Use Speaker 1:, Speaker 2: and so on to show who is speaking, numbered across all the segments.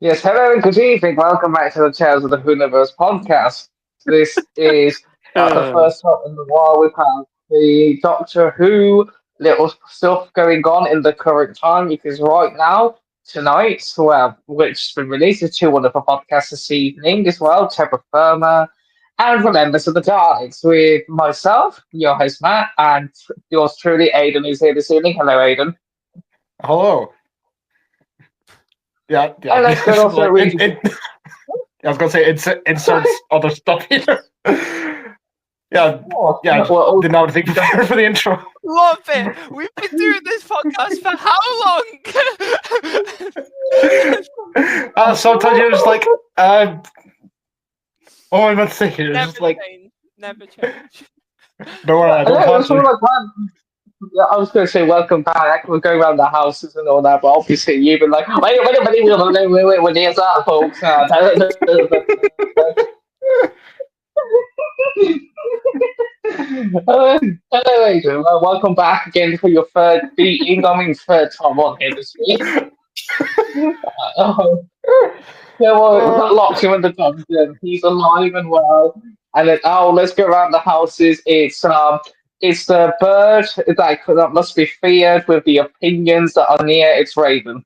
Speaker 1: Yes, hello and good evening. Welcome back to the Tales of the Whoniverse podcast. This is the
Speaker 2: Uh,
Speaker 1: first time in a while we've had the Doctor Who little stuff going on in the current time because right now, tonight, well, which has been released, is two wonderful podcasts this evening as well, Terra Firma and Remembrance of the Daleks with myself, your host Matt, and yours truly, Aidan, who's here this evening. Hello, Aidan.
Speaker 3: Hello. Yeah.
Speaker 1: And let's go also
Speaker 3: like
Speaker 1: read.
Speaker 3: I was gonna say inserts other stuff here. yeah,
Speaker 1: Oh,
Speaker 3: yeah.
Speaker 1: well,
Speaker 3: Didn't have anything prepared for the intro.
Speaker 2: Love it. We've been doing this podcast for how long?
Speaker 3: Sometimes you're just like, what am I meant to say here? It's
Speaker 2: Never
Speaker 3: just like,
Speaker 2: change. Never change.
Speaker 3: don't worry, I
Speaker 1: I
Speaker 3: don't
Speaker 1: know,
Speaker 3: have
Speaker 1: that's all
Speaker 3: to.
Speaker 1: I planned. Yeah, I was going to say welcome back. We'll go around the houses and all that, but obviously you've been like, wait, here's that, folks. Hello, Adrian. Well, welcome back again for your third time on here this week. Oh, yeah, well, we've got locked him in the dungeon. He's alive and well. And then, let's go around the houses. It's the bird that must be feared with the opinions that are near its raven.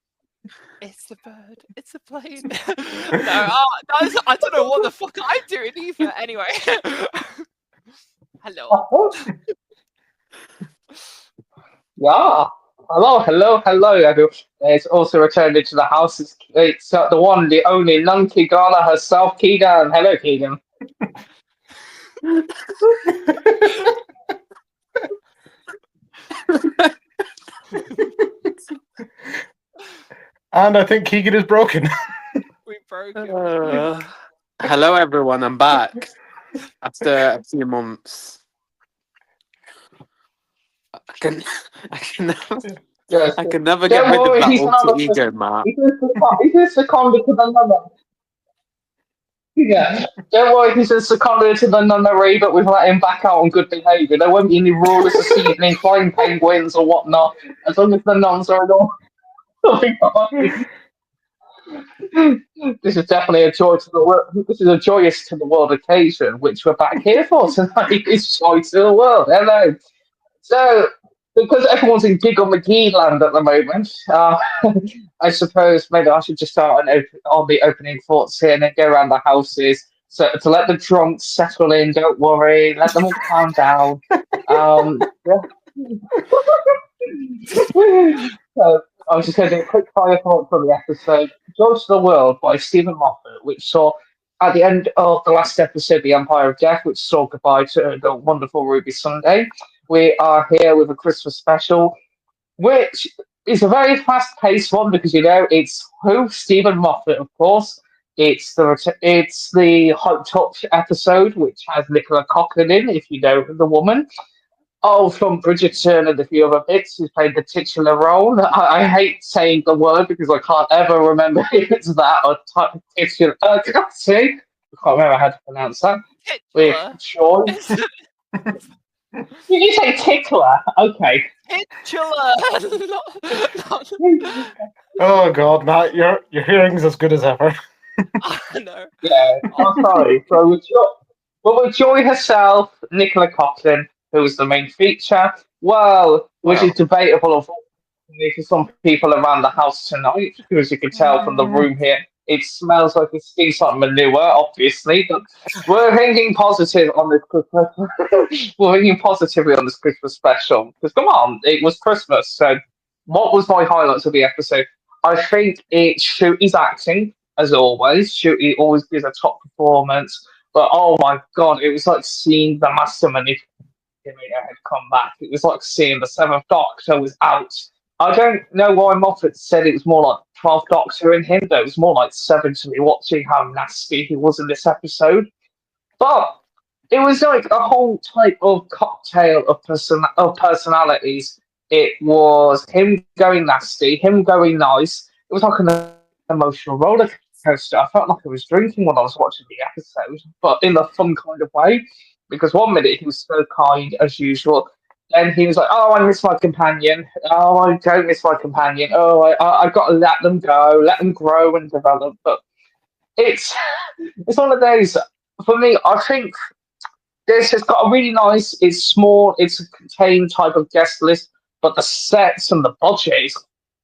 Speaker 2: It's the bird. It's the plane. I don't know what the fuck I'm doing either. Anyway. Hello.
Speaker 1: Yeah. Hello, everyone. It's also returned into the house. It's the one, the only, non Kigana herself, Keegan. Hello, Keegan.
Speaker 3: And I think Keegan is broken.
Speaker 2: We broke it.
Speaker 4: Hello, everyone. I'm back after a few months. I can, I can, never,
Speaker 1: Yes.
Speaker 4: I can never
Speaker 1: Don't
Speaker 4: get rid of
Speaker 1: worry,
Speaker 4: that
Speaker 1: he's
Speaker 4: alter
Speaker 1: another.
Speaker 4: ego, Matt.
Speaker 1: He's a seconded to the number. Yeah. Don't worry, he's a seconded to the nunnery, but we've let him back out on good behaviour. There won't be any rules this evening, flying penguins or whatnot, as long as the nuns are all. This is definitely a joy to the world. This is a joyous to the world occasion, which we're back here for tonight. It's joy to the world. Hello. So, because everyone's in Giggle McGee land at the moment, I suppose maybe I should just start on the opening thoughts here and then go around the houses. So to let the drunks settle in, don't worry, let them all calm down. Yeah. So I was just going to do a quick fire thought from the episode, George of the World by Stephen Moffat, which saw at the end of the last episode, The Empire of Death, which saw goodbye to the wonderful Ruby Sunday. We are here with a Christmas special, which is a very fast-paced one because it's who Stephen Moffat, of course. It's the Hot Touch episode, which has Nicola Coughlan in, if you know the woman. Oh, from Bridgerton and a few other bits, who's played the titular role. I hate saying the word because I can't ever remember if it's that or titular. See, I can't remember how to pronounce that. With
Speaker 2: Titular.
Speaker 1: Sean. Did you say tickler? Okay.
Speaker 2: Titular.
Speaker 3: Oh God, Matt, your hearing's as good as ever.
Speaker 2: No.
Speaker 1: Yeah, I'm sorry. With Joy herself, Nicola Coughlan, who was the main feature. Well, which is debatable, unfortunately, for some people around the house tonight, because as you can tell from the room here, it smells like it stinks like manure, obviously. But we're thinking positive on this Christmas. We're thinking positively on this Christmas special. Because come on, it was Christmas. So, what was my highlights of the episode? I think it's Shooty's acting, as always. Shooty always gives a top performance. But oh my god, it was like seeing the Master Manipulator had come back. It was like seeing the Seventh Doctor was out. I don't know why Moffat said it was more like 12th Doctor in him, but it was more like 7 to me watching how nasty he was in this episode. But it was like a whole type of cocktail of personalities. It was him going nasty, him going nice. It was like an emotional roller coaster. I felt like I was drinking when I was watching the episode, but in a fun kind of way. Because one minute he was so kind as usual, then he was like, "Oh, I miss my companion. Oh, I don't miss my companion. Oh, I've got to let them go, let them grow and develop." But it's it's one of those for me. I think this has got a really nice. It's small. It's a contained type of guest list, but the sets and the budget is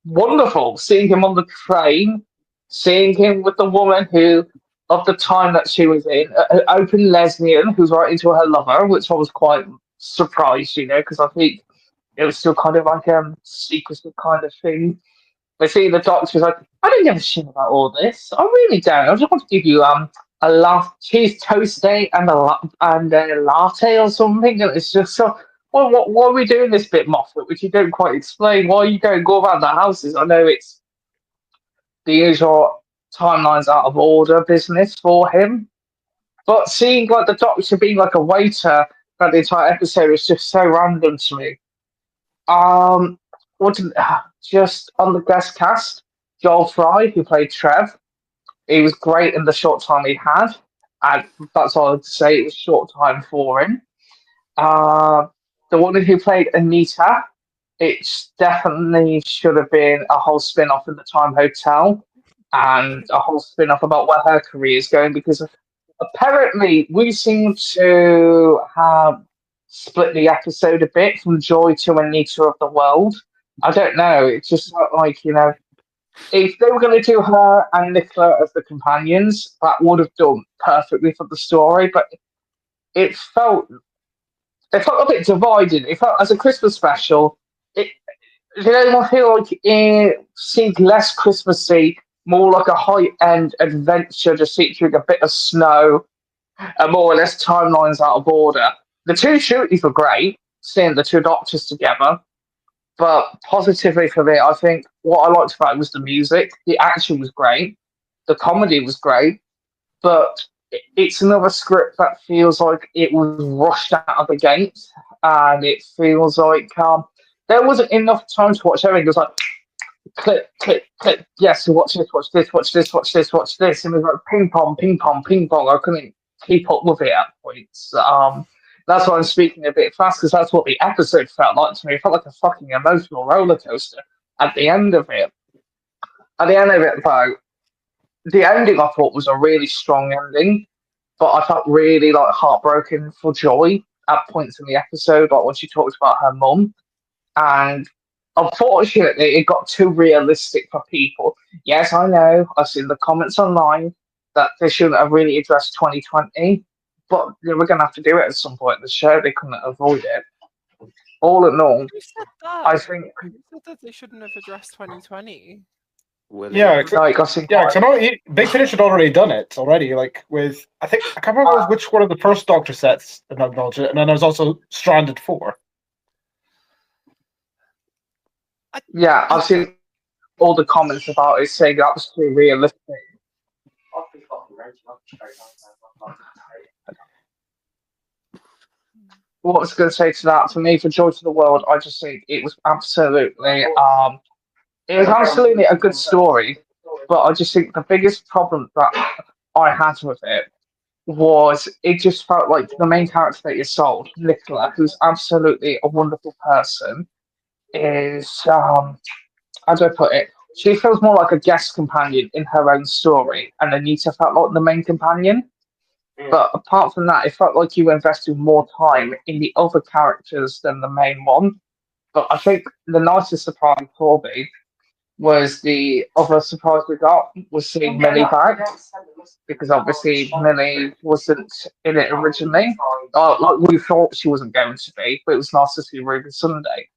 Speaker 1: wonderful. Seeing him on the train, seeing him with the woman who, of the time that she was in, an open lesbian who's right into her lover, which I was quite surprised, because I think it was still kind of like secretive kind of thing. But see, the doctor's like, I don't give a shit about all this. I really don't. I just want to give you a cheese toasty and a latte or something. And it's just so. Well, what are we doing this bit, Moffat? Which you don't quite explain. Why you don't go around the houses? I know it's the usual timelines out of order business for him, but seeing like the doctor being like a waiter throughout the entire episode is just so random to me. What just on the guest cast, Joel Fry, who played Trev, he was great in the short time he had, and that's all I'd say. It was short time for him. The woman who played Anita, it definitely should have been a whole spin off in the Time Hotel and a whole spin off about where her career is going, because apparently we seem to have split the episode a bit from Joy to Anita of the World. I don't know. It just felt like, if they were going to do her and Nicola as the companions, that would have done perfectly for the story. But it felt a bit divided. It felt as a Christmas special. Did anyone feel like it seemed less Christmassy, more like a high-end adventure, just featuring a bit of snow, and more or less timelines out of order? The two shootings were great, seeing the two doctors together. But positively for me, I think what I liked about it was the music. The action was great. The comedy was great. But it's another script that feels like it was rushed out of the gate. And it feels like there wasn't enough time to watch everything. It was like, click, click, click. Yes, watch this, watch this, watch this, watch this, watch this. And it was like ping pong, ping pong, ping pong. I couldn't keep up with it at points. That's why I'm speaking a bit fast, because that's what the episode felt like to me. It felt like a fucking emotional roller coaster at the end of it. At the end of it, though, the ending I thought was a really strong ending, but I felt really like heartbroken for Joy at points in the episode, like when she talked about her mum. And unfortunately, it got too realistic for people. Yes, I know. I've seen the comments online that they shouldn't have really addressed 2020. But they were going to have to do it at some point in the show. They couldn't avoid it. All in all,
Speaker 2: Who said that?
Speaker 1: I think.
Speaker 2: Who said that they shouldn't have addressed 2020?
Speaker 3: Yeah,
Speaker 1: Like, I think.
Speaker 3: Yeah, because I know Big Finish had already done it already. Like with, I can't remember which one of the first Doctor sets that acknowledged it, and then there was also Stranded 4.
Speaker 1: Yeah, I've seen all the comments about it saying that was too realistic. What I was going to say to that, for me, for Joy to the World, I just think it was absolutely a good story, but I just think the biggest problem that I had with it was it just felt like the main character that you sold, Nicola, who's absolutely a wonderful person, is how do I put it? She feels more like a guest companion in her own story, and Anita felt like the main companion. But apart from that, it felt like you were investing more time in the other characters than the main one. But I think the nicest surprise for me was the other surprise we got was seeing Millie back, because obviously Millie wasn't in it originally. Like we thought she wasn't going to be, but it was nice to see Ruby Sunday.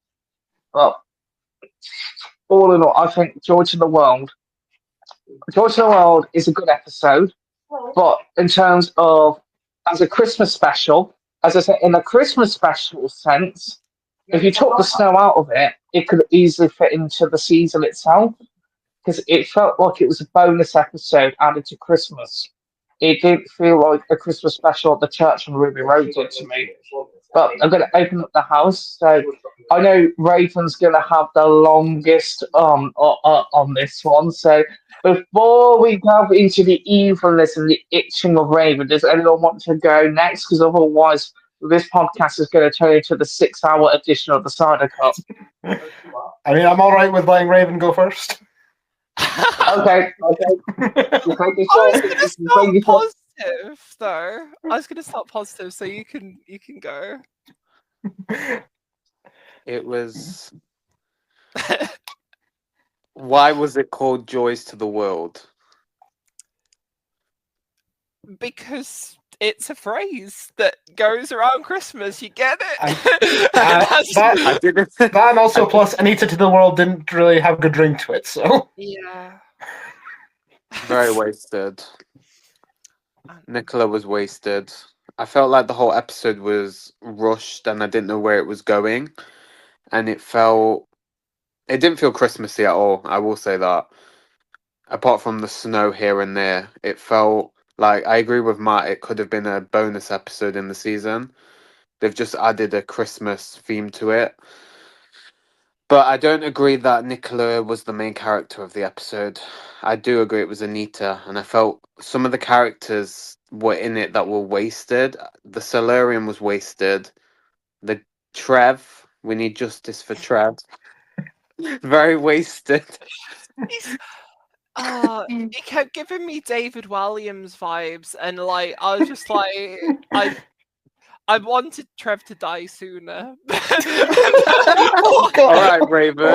Speaker 1: But all in all, I think Joy to the World is a good episode. But in terms of as a Christmas special, as I said, in a Christmas special sense, if you took the snow out of it, it could easily fit into the season itself, because it felt like it was a bonus episode added to Christmas. It didn't feel like a Christmas special at the church on Ruby Road did to me. But I'm going to open up the house, so I know Raven's going to have the longest on this one. So before we delve into the evilness and the itching of Raven, does anyone want to go next? Because otherwise, this podcast is going to turn into the 6-hour edition of the Cider Cup.
Speaker 3: I mean, I'm all right with letting Raven go first.
Speaker 1: Okay. Just making
Speaker 2: I
Speaker 1: sure.
Speaker 2: was gonna
Speaker 1: Just
Speaker 2: start
Speaker 1: making sure.
Speaker 2: positive though. I was gonna start positive so you can go.
Speaker 4: It was. Why was it called Joys to the World?
Speaker 2: Because it's a phrase that goes around Christmas. You get it?
Speaker 3: That
Speaker 4: I didn't.
Speaker 3: and also plus Anita to the World didn't really have a good ring to it, so
Speaker 2: Yeah.
Speaker 4: Very wasted. Nicola was wasted. I felt like the whole episode was rushed and I didn't know where it was going. And it didn't feel Christmassy at all, I will say that. Apart from the snow here and there, it felt like, I agree with Matt, it could have been a bonus episode in the season. They've just added a Christmas theme to it. But I don't agree that Nicola was the main character of the episode. I do agree it was Anita, and I felt some of the characters were in it that were wasted. The Solarian was wasted. The Trev, we need justice for Trev. Very wasted.
Speaker 2: He kept giving me David Williams vibes, and like I was just like, I wanted Trev to die sooner.
Speaker 3: oh
Speaker 4: All
Speaker 3: god!
Speaker 4: right, Raven.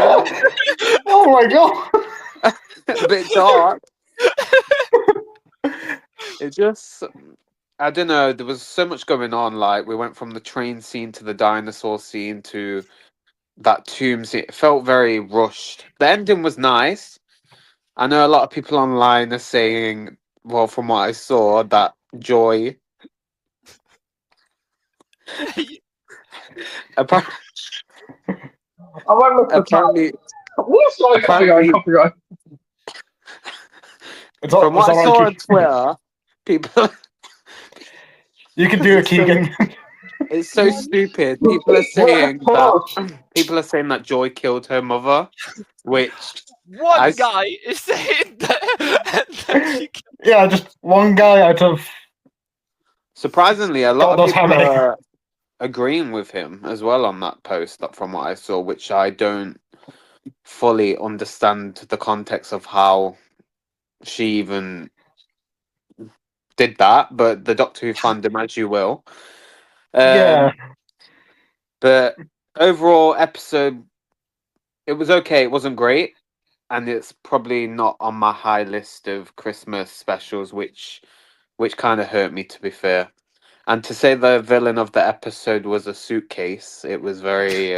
Speaker 3: Oh my god!
Speaker 4: A bit dark. It just, I don't know. There was so much going on. Like we went from the train scene to the dinosaur scene to that tomb scene. It felt very rushed. The ending was nice. I know a lot of people online are saying, well, from what I saw, that Joy. Apparently,
Speaker 1: I won't look at
Speaker 4: apparently,
Speaker 1: Copyright.
Speaker 4: from what I
Speaker 3: all
Speaker 4: saw
Speaker 3: right,
Speaker 4: on Twitter, people.
Speaker 3: You can do it, Keegan.
Speaker 4: It's so stupid. People are saying that Joy killed her mother, which
Speaker 2: One guy is saying that she
Speaker 3: Yeah, just one guy out of
Speaker 4: surprisingly a lot
Speaker 3: God
Speaker 4: of
Speaker 3: knows how
Speaker 4: people
Speaker 3: many.
Speaker 4: are agreeing with him as well on that post. From what I saw, which I don't fully understand the context of how she even did that, but the Doctor Who fandom, as you will.
Speaker 3: Yeah.
Speaker 4: But overall episode, it was okay. It wasn't great, and it's probably not on my high list of Christmas specials, which kind of hurt me, to be fair. And to say the villain of the episode was a suitcase, it was very.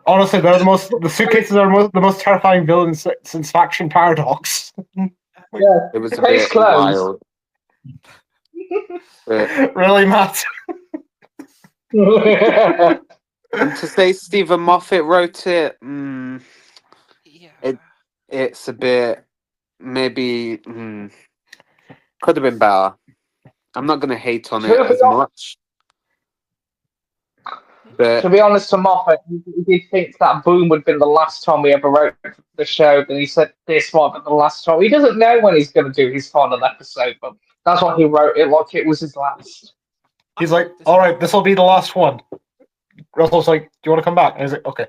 Speaker 3: Honestly, they're the suitcases are the most terrifying villains since Faction Paradox.
Speaker 1: Yeah,
Speaker 4: It was a
Speaker 1: case
Speaker 4: bit
Speaker 1: closed.
Speaker 4: wild. But,
Speaker 3: Really, Matt?
Speaker 4: and to say Stephen Moffat wrote it,
Speaker 2: yeah.
Speaker 4: it's a bit maybe could have been better. I'm not going to hate on it as much. But
Speaker 1: to be honest, to Moffat, he did think that Boom would have been the last time he ever wrote the show, and he said this might be the last time. He doesn't know when he's going to do his final episode, but that's why he wrote it like it was his last.
Speaker 3: He's like, all right, this will be the last one. Russell's like, do you want to come back? And he's like, okay.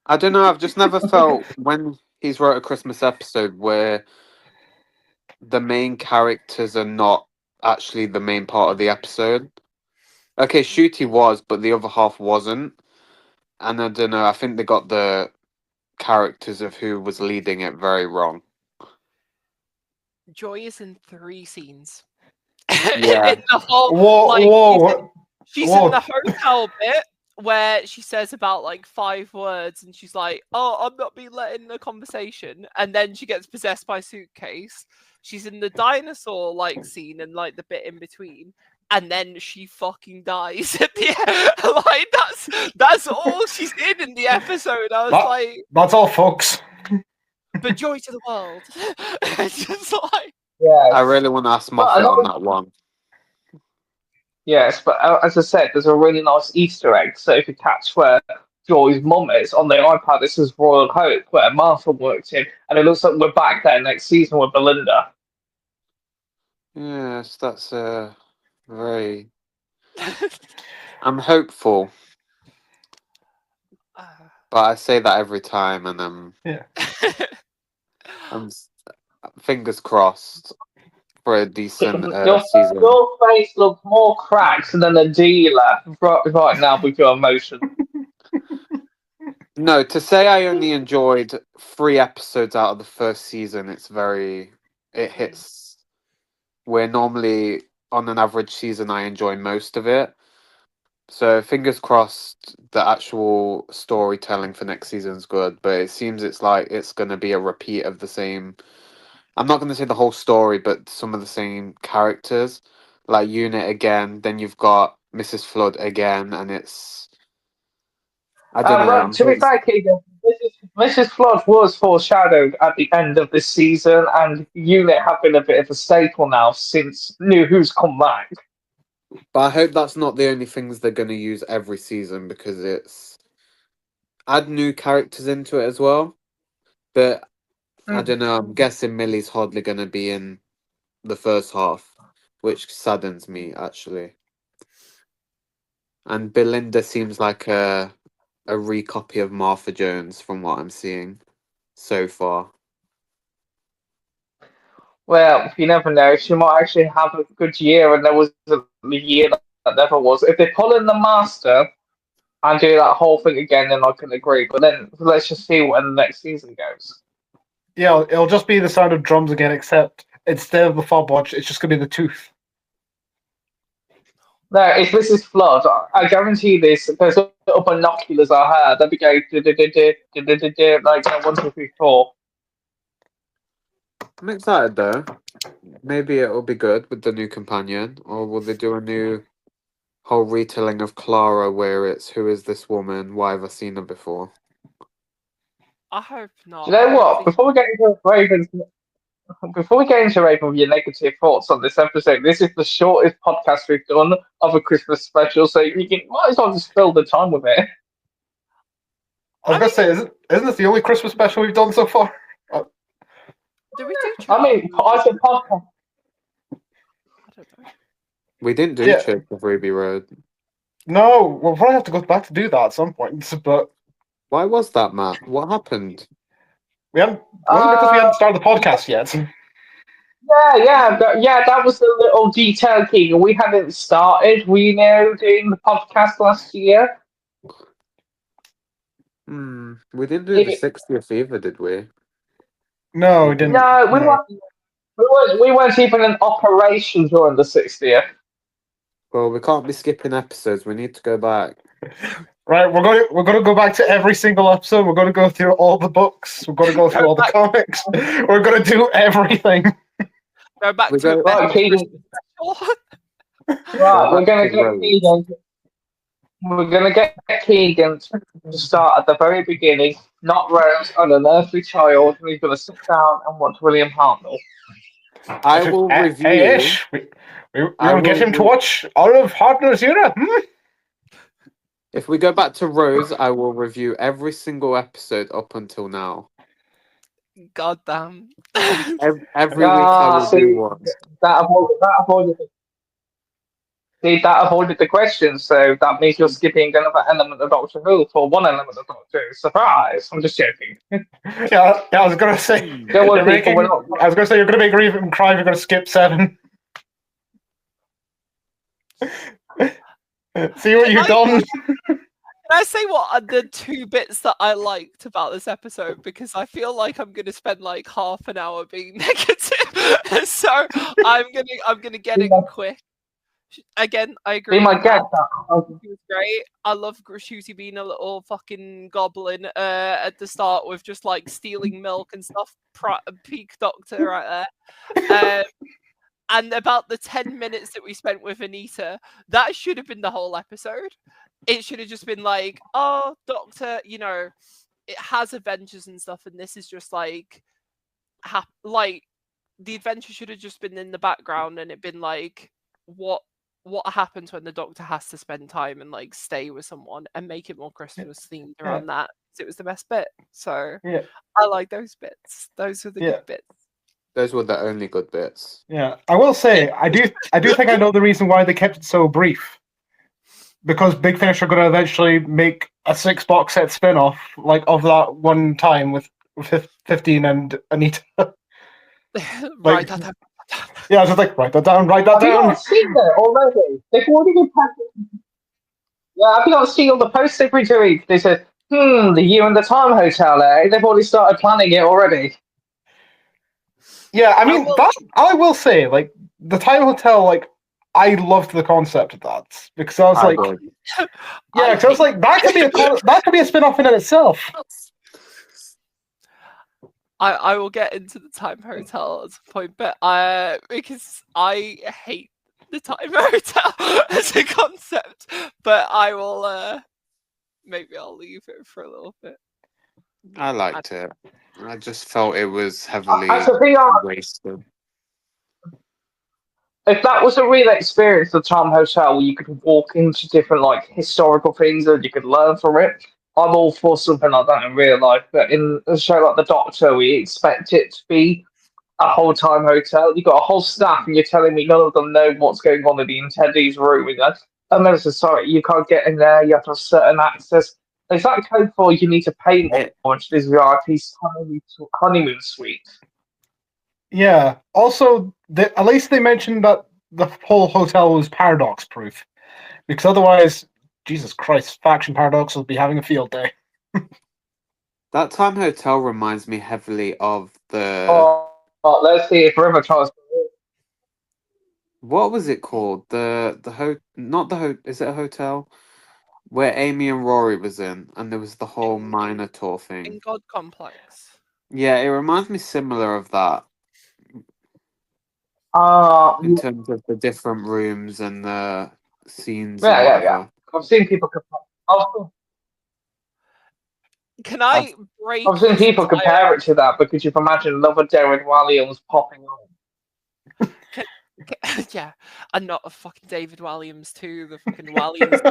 Speaker 4: I don't know. I've just never felt when he's wrote a Christmas episode where the main characters are not actually the main part of the episode. Okay, Shooty was, but the other half wasn't. And I don't know. I think they got the characters of who was leading it very wrong.
Speaker 2: Joy is in 3 scenes.
Speaker 4: Yeah.
Speaker 2: In the whole, she's in the hotel bit where she says about like 5 words, and she's like, "Oh, I'm not being let in the conversation," and then she gets possessed by suitcase. She's in the dinosaur like scene and like the bit in between, and then she fucking dies at the end. Like that's all she's in the episode. I was like,
Speaker 3: that's all, folks.
Speaker 2: But joy to the world. It's just like,
Speaker 1: yeah.
Speaker 4: I really want to ask Moffat on that one.
Speaker 1: Yes, but as I said, there's a really nice Easter egg. So if you catch where Joy's mum is on the iPad, this is Royal Hope, where Martha worked in, and it looks like we're back there next season with Belinda.
Speaker 4: Yes, that's very I'm hopeful, but I say that every time, and I'm fingers crossed for a decent season.
Speaker 1: Your face looks more cracked than a dealer right now with your emotion.
Speaker 4: No, to say I only enjoyed 3 episodes out of the first season, it hits where normally on an average season I enjoy most of it. So fingers crossed the actual storytelling for next season's good, but it seems it's going to be a repeat of the same. I'm not going to say the whole story, but some of the same characters, like Unit again. Then you've got Mrs. Flood again, and it's I don't know.
Speaker 1: But to be fair, Keegan, Mrs. Flood was foreshadowed at the end of this season, and Unit have been a bit of a staple now since New Who's come back.
Speaker 4: But I hope that's not the only things they're going to use every season, because it's add new characters into it as well. But I don't know. I'm guessing Millie's hardly going to be in the first half, which saddens me actually. And Belinda seems like a recopy of Martha Jones from what I'm seeing so far.
Speaker 1: Well, you never know. She might actually have a good year, and there was a year that never was. If they pull in the Master and do that whole thing again, then I can agree. But then let's just see when the next season goes.
Speaker 3: Yeah, it'll just be the sound of drums again, except instead of the fob watch, it's just going to be the tooth.
Speaker 1: No, if this is Flood, I guarantee this. Those little binoculars I had, they'll be going like 1, 2, 3, 4.
Speaker 4: I'm excited though. Maybe it'll be good with the new companion, or will they do a new whole retelling of Clara where it's who is this woman? Why have I seen her before?
Speaker 2: I hope not.
Speaker 1: Do you know what? Before we get into Raven with your negative thoughts on this episode, this is the shortest podcast we've done of a Christmas special, so might as well just fill the time with it.
Speaker 3: I was going to say, isn't this the only Christmas special we've done so far?
Speaker 2: Did we do?
Speaker 1: I said podcast.
Speaker 2: I don't know.
Speaker 4: We didn't do Church of Ruby Road.
Speaker 3: No, we'll probably have to go back to do that at some point. But
Speaker 4: why was that, Matt? What happened?
Speaker 3: Wasn't because we hadn't started the podcast yet.
Speaker 1: Yeah. That was the little detail, Keegan. We hadn't started. We doing the podcast last year.
Speaker 4: We didn't do the 60th either, did we?
Speaker 3: No, we didn't.
Speaker 1: No, we weren't even in operation during the 60th.
Speaker 4: Well, we can't be skipping episodes. We need to go back.
Speaker 3: Right, we're going to go back to every single episode. We're going to go through all the books. We're going to go through all the comics. We're going to do everything.
Speaker 2: Go back to
Speaker 1: right, Keegan. Right, we're going to get Keegan. We're going to get Keegan to start at the very beginning, not Rose, an unearthly child, and he's going to sit down and watch William Hartnell.
Speaker 4: I will review.
Speaker 3: Hey, Ish, we will get him to watch all of Hartnell's era.
Speaker 4: If we go back to Rose, I will review every single episode up until now.
Speaker 2: God damn.
Speaker 4: Every week I will do one.
Speaker 1: That avoided the question, so that means you're skipping another element of Doctor Who for one element of Doctor Who. Surprise! I'm just joking.
Speaker 3: Yeah, I was going to say. I was going to say you're going to make Raven cry. You're going to skip 7. See what you've done.
Speaker 2: Can I say what are the 2 bits that I liked about this episode? Because I feel like I'm going to spend like half an hour being negative, so I'm gonna get it quick. Again, I agree.
Speaker 1: Be my guest.
Speaker 2: She was great. I love Gratuity being a little fucking goblin at the start with just like stealing milk and stuff. Peak Doctor right there. And about the 10 minutes that we spent with Anita, that should have been the whole episode. It should have just been like, oh, Doctor, it has adventures and stuff, and this is just like the adventure should have just been in the background, and it been like, what happens when the Doctor has to spend time and like stay with someone, and make it more Christmas themed around that. It was the best bit. So I like those bits. Those were the good bits.
Speaker 4: Those were the only good bits.
Speaker 3: Yeah, I will say, I do think I know the reason why they kept it so brief. because Big Finish are going to eventually make a 6-box set spin-off like of that one time with 15 and Anita.
Speaker 2: Write that down.
Speaker 3: Yeah, I was just like, write that down.
Speaker 1: Have you not seen that already? They've already been packaged. Yeah, have you not seen all the posts they've been doing? They said, the You and the Time Hotel, eh? They've already started planning it already.
Speaker 3: Yeah, I mean, I will say, like, the Time Hotel, like, I loved the concept of that because I was like, yeah, because I was like, that could be a spin-off in itself.
Speaker 2: I will get into the Time Hotel at some point, but because I hate the Time Hotel as a concept, but I will maybe I'll leave it for a little bit.
Speaker 4: I liked it. I just felt it was heavily wasted.
Speaker 1: If that was a real experience, the Time Hotel, where you could walk into different like historical things and you could learn from it, I'm all for something like that in real life. But in a show like The Doctor, we expect it to be a whole time hotel. You've got a whole staff, and you're telling me none of them know what's going on in the attendees' room. I'm ever so sorry, you can't get in there. You have to have certain access. Is that code for you need to pay more to this VIP honeymoon suite?
Speaker 3: Yeah. Also, at least they mentioned that the whole hotel was paradox proof, because otherwise, Jesus Christ, Faction Paradox will be having a field day.
Speaker 4: That Time Hotel reminds me heavily of the.
Speaker 1: Let's see if River Charles.
Speaker 4: What was it called? Is it a hotel? Where Amy and Rory was in, and there was the whole Minotaur thing.
Speaker 2: In God Complex.
Speaker 4: Yeah, it reminds me similar of that. In terms of the different rooms and the scenes.
Speaker 1: Yeah. I've seen people compare.
Speaker 2: Can I break?
Speaker 1: I've seen people compare it to that because you've imagined another David Walliams popping on.
Speaker 2: Yeah, and not a fucking David Walliams too. The fucking Walliams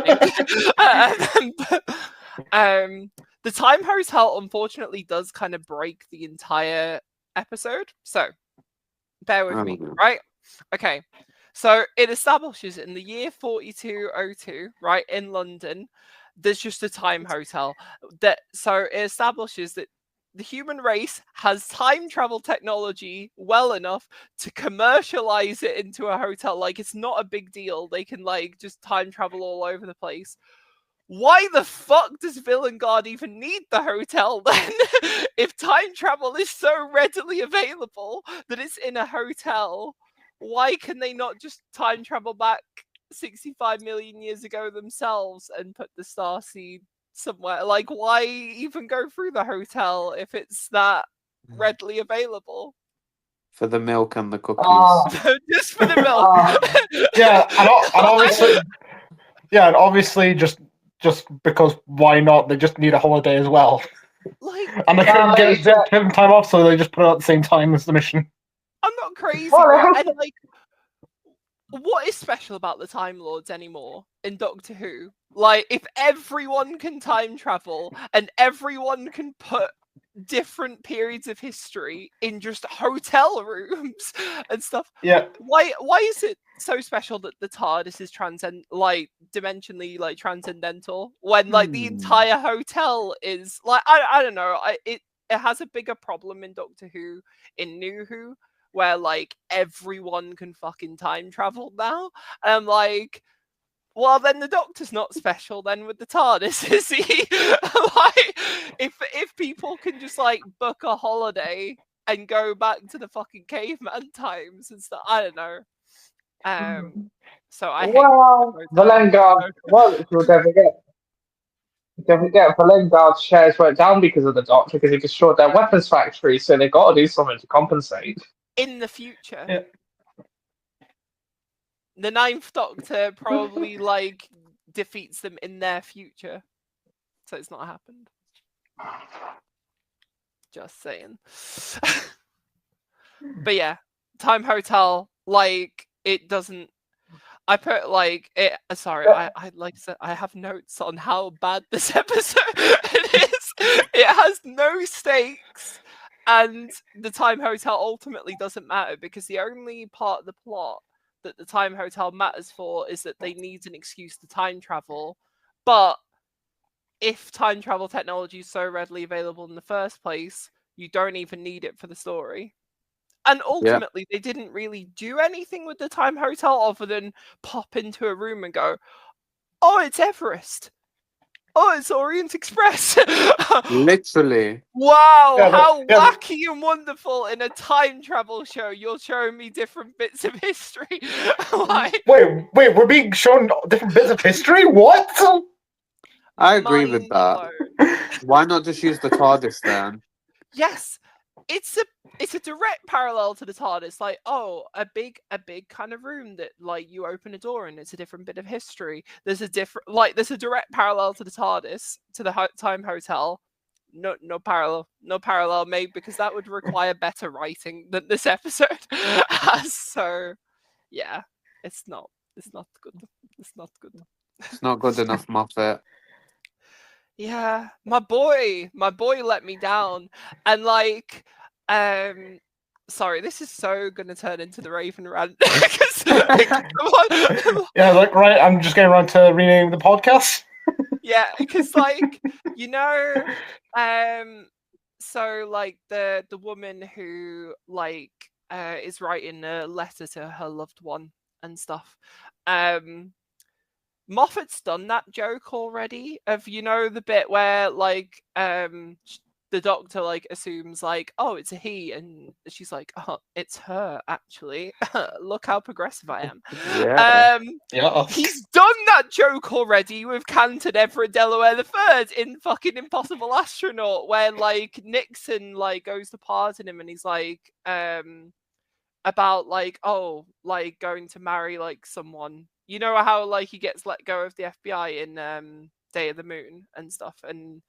Speaker 2: thing. The Time Hotel unfortunately does kind of break the entire episode. So bear with me, right? Okay. So it establishes in the year 4202, right, in London, there's just a time hotel. So it establishes that the human race has time travel technology well enough to commercialize it into a hotel. Like, it's not a big deal. They can, like, just time travel all over the place. Why the fuck does Villain Guard even need the hotel then? If time travel is so readily available that it's in a hotel, why can they not just time travel back 65 million years ago themselves and put the starseed somewhere? Like, why even go through the hotel if it's that readily available?
Speaker 4: For the milk and the cookies.
Speaker 2: Just for the milk.
Speaker 3: Yeah, and obviously just because why not? They just need a holiday as well.
Speaker 2: Like,
Speaker 3: and they couldn't get time off, so they just put it at the same time as the mission.
Speaker 2: I'm not crazy, right? And like, what is special about the Time Lords anymore in Doctor Who? Like, if everyone can time travel and everyone can put different periods of history in just hotel rooms and stuff, why is it so special that the TARDIS is dimensionally like transcendental when like the entire hotel is like I don't know, it has a bigger problem in Doctor Who, in New Who, where like everyone can fucking time travel now, and I'm like, well, then the Doctor's not special then with the TARDIS, is he? Like, if people can just like book a holiday and go back to the fucking caveman times and stuff, I don't know. So I hate
Speaker 1: Villain Guard. Well, don't forget, Villain Guard's shares went down because of the Doctor, because he destroyed their weapons factory, so they've got to do something to compensate.
Speaker 2: In the future. The Ninth Doctor probably like defeats them in their future, so it's not happened. Just saying. But yeah, Time Hotel, like, it doesn't. I put like it. Sorry, I like I said, I have notes on how bad this episode is. It has no stakes, and the Time Hotel ultimately doesn't matter because the only part of the plot that the time hotel matters for is that they need an excuse to time travel. But if time travel technology is so readily available in the first place, you don't even need it for the story. And ultimately, they didn't really do anything with the time hotel other than pop into a room and go, "Oh, it's Everest. Oh, it's Orient Express."
Speaker 4: Literally.
Speaker 2: Wow,
Speaker 3: Yeah,
Speaker 2: how wacky and wonderful in a time travel show. You're showing me different bits of history. Like,
Speaker 3: wait, we're being shown different bits of history? What?
Speaker 4: I agree with
Speaker 2: mind
Speaker 4: that.
Speaker 2: blown.
Speaker 4: Why not just use the TARDIS then?
Speaker 2: Yes, it's a direct parallel to the TARDIS. Like, oh, a big kind of room that like you open a door and it's a different bit of history. There's a direct parallel to the TARDIS, to the time hotel. No parallel made, because that would require better writing than this episode has. So yeah, it's not good. It's not good.
Speaker 4: It's not good enough, Moffat.
Speaker 2: Yeah, my boy let me down. And like, sorry, this is so gonna turn into the Raven rant.
Speaker 3: Yeah, like, right, I'm just getting around to renaming the podcast.
Speaker 2: Yeah, because like, you know, so like the woman who like is writing a letter to her loved one and stuff. Moffat's done that joke already of, you know, the bit where like the doctor like assumes like, oh, it's a he, and she's like, oh, it's her actually. Look how progressive I am.
Speaker 3: Yeah.
Speaker 2: He's done that joke already with Canton Everett Delaware III in fucking Impossible Astronaut, where like Nixon like goes to pardon him and he's like about like, oh, like going to marry like someone. You know how like he gets let go of the FBI in Day of the Moon and stuff, and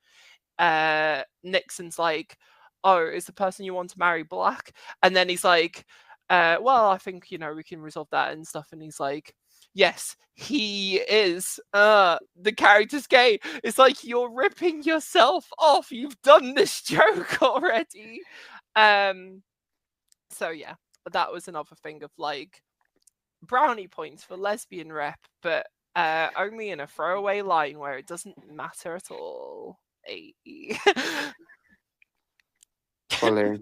Speaker 2: Nixon's like, oh, is the person you want to marry black? And then he's like, well, I think, you know, we can resolve that and stuff. And he's like, yes, he is. The character's gay. It's like, you're ripping yourself off. You've done this joke already. So yeah, that was another thing of like brownie points for lesbian rep, but only in a throwaway line where it doesn't matter at all.
Speaker 4: Fully.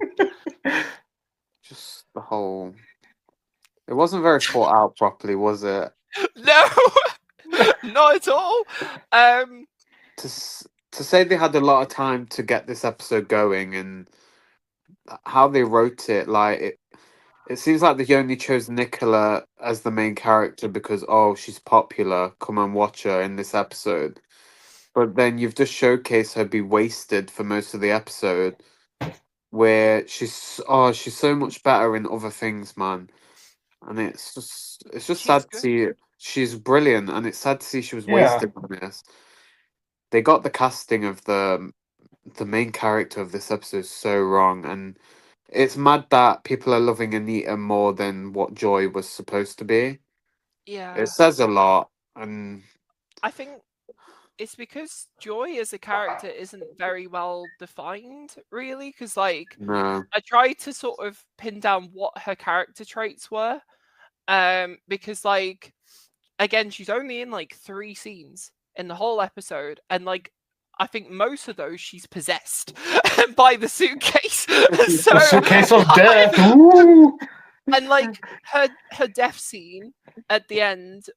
Speaker 4: Just the whole. It wasn't very thought out properly, was it?
Speaker 2: No, not at all.
Speaker 4: To say they had a lot of time to get this episode going, and how they wrote it, like it seems like they only chose Nicola as the main character because, oh, she's popular, come and watch her in this episode. But then you've just showcased her be wasted for most of the episode, where she's so much better in other things, man. And it's just sad to see it. She's brilliant, and it's sad to see she was wasted on this. They got the casting of the main character of this episode so wrong, and it's mad that people are loving Anita more than what Joy was supposed to be.
Speaker 2: Yeah,
Speaker 4: it says a lot, and
Speaker 2: I think it's because Joy as a character isn't very well defined, really. Because like,
Speaker 4: no,
Speaker 2: I tried to sort of pin down what her character traits were, because like, again, she's only in like 3 scenes in the whole episode, and like, I think most of those she's possessed by the suitcase. So,
Speaker 3: the suitcase of death. Ooh.
Speaker 2: And like her death scene at the end,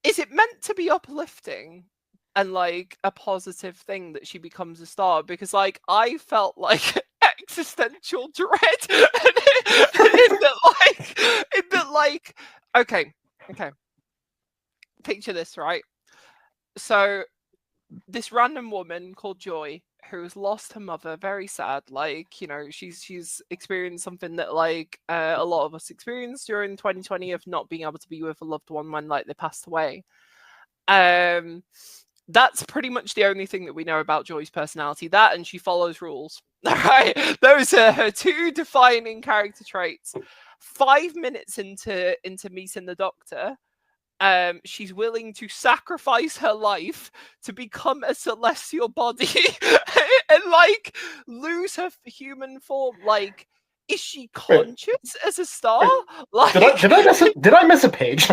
Speaker 2: is it meant to be uplifting and like a positive thing that she becomes a star? Because like I felt like existential dread in that like okay. Picture this, right? So this random woman called Joy, who's lost her mother, very sad, like, you know, she's experienced something that like a lot of us experienced during 2020 of not being able to be with a loved one when like they passed away. That's pretty much the only thing that we know about Joy's personality, that and she follows rules. Right, those are her 2 defining character traits. 5 minutes into meeting the Doctor, she's willing to sacrifice her life to become a celestial body and like lose her human form. Like, is she conscious as a star? Like,
Speaker 3: did I miss a page?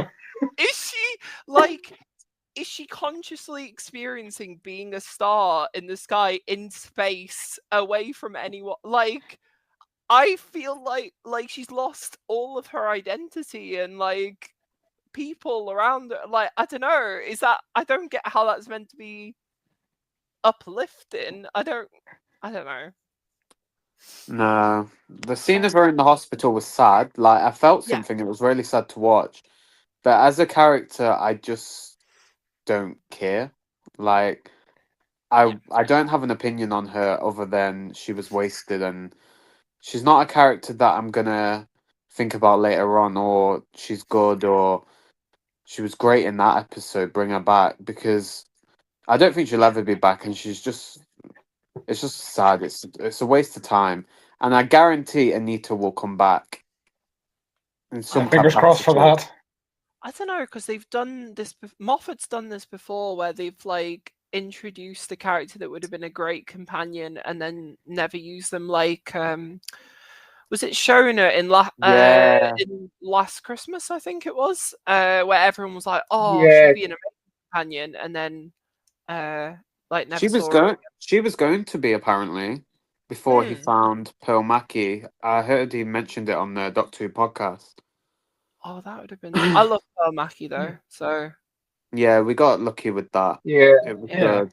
Speaker 2: Is she consciously experiencing being a star in the sky in space away from anyone? Like, I feel like she's lost all of her identity and like people around her. Like, I don't know. I don't get how that's meant to be uplifting. I don't know.
Speaker 4: No, the scene of her in the hospital was sad. Like, I felt something. It was really sad to watch. But as a character, I just don't care. Like, I don't have an opinion on her other than she was wasted, and she's not a character that I'm gonna think about later on, or she's good, or she was great in that episode. Bring her back, because I don't think she'll ever be back, and it's just sad. It's a waste of time, and I guarantee Anita will come back in some
Speaker 3: fingers crossed for
Speaker 4: capacity.
Speaker 3: that.
Speaker 2: I don't know, because they've done this. Moffat's done this before, where they've like introduced a character that would have been a great companion, and then never used them. Like, was it Shona in Last Christmas? I think it was, where everyone was like, "Oh, she'd be an amazing companion," and then, like, never saw her.
Speaker 4: She was going to be, apparently, before he found Pearl Mackie. I heard he mentioned it on the Doctor Who podcast.
Speaker 2: Oh, that would have been. I love Pearl Mackie though, so
Speaker 4: yeah, we got lucky with that.
Speaker 1: Yeah,
Speaker 4: it was good.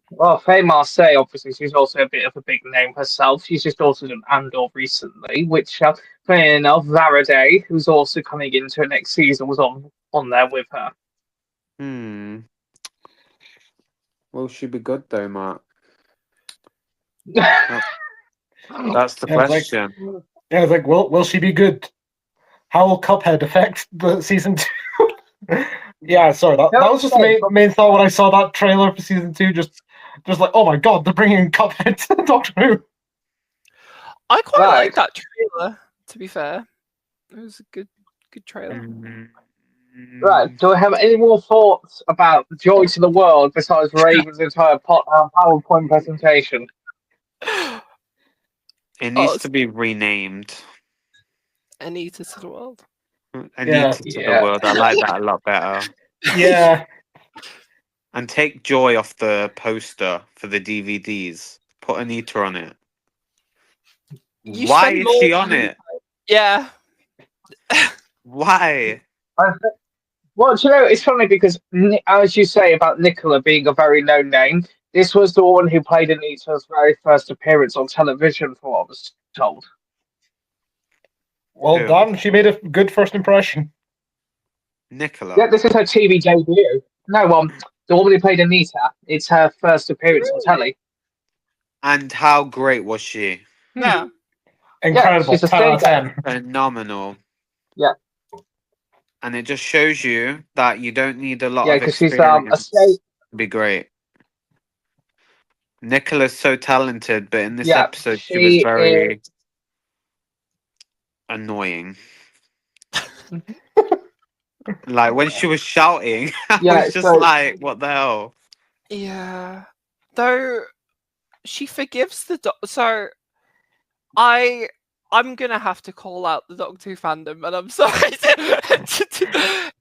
Speaker 1: Well, Faye Marseille, obviously, she's also a bit of a big name herself. She's just also done Andor recently, which, funny enough, Varaday, who's also coming into her next season, was on there with her.
Speaker 4: Will she be good though, Matt? That's the question.
Speaker 3: I was like, will she be good? How will Cuphead affect the season 2? Yeah, sorry, that was just the main thought when I saw that trailer for season 2. Just like, oh my god, they're bringing Cuphead to Doctor Who.
Speaker 2: I quite like that trailer. To be fair, it was a good trailer.
Speaker 1: Right, do I have any more thoughts about Joy to the World besides Raven's entire PowerPoint presentation?
Speaker 4: It needs to be renamed.
Speaker 2: Anita to the World.
Speaker 4: Anita to the World. I like that a lot better.
Speaker 3: Yeah.
Speaker 4: And take Joy off the poster for the DVDs. Put Anita on it. Why is she on it?
Speaker 2: Yeah.
Speaker 4: Why?
Speaker 1: Well, you know, it's funny because, as you say about Nicola being a very known name, this was the one who played Anita's very first appearance on television, from what I was told.
Speaker 3: Well done. She made a good first impression.
Speaker 4: Nicola?
Speaker 1: Yeah, this is her TV debut. No, the woman who played Anita, it's her first appearance on telly.
Speaker 4: And how great was she?
Speaker 2: Yeah.
Speaker 3: Incredible. 10 out of 10.
Speaker 4: Phenomenal.
Speaker 1: Yeah.
Speaker 4: And it just shows you that you don't need a lot of experience
Speaker 1: she's
Speaker 4: to be great. Nicola's so talented, but in this episode she was very annoying. Like when she was shouting, I was just like, what the hell?
Speaker 2: Yeah. Though she forgives the so I'm gonna have to call out the Doctor Who fandom, and I'm sorry.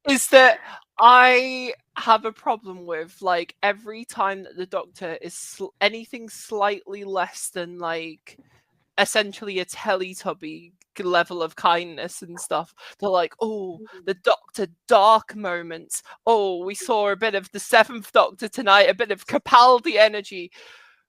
Speaker 2: Is that I have a problem with like every time that the Doctor is anything slightly less than like essentially a Teletubby level of kindness and stuff. They're like, oh, the Doctor dark moments. Oh, we saw a bit of the Seventh Doctor tonight, a bit of Capaldi energy.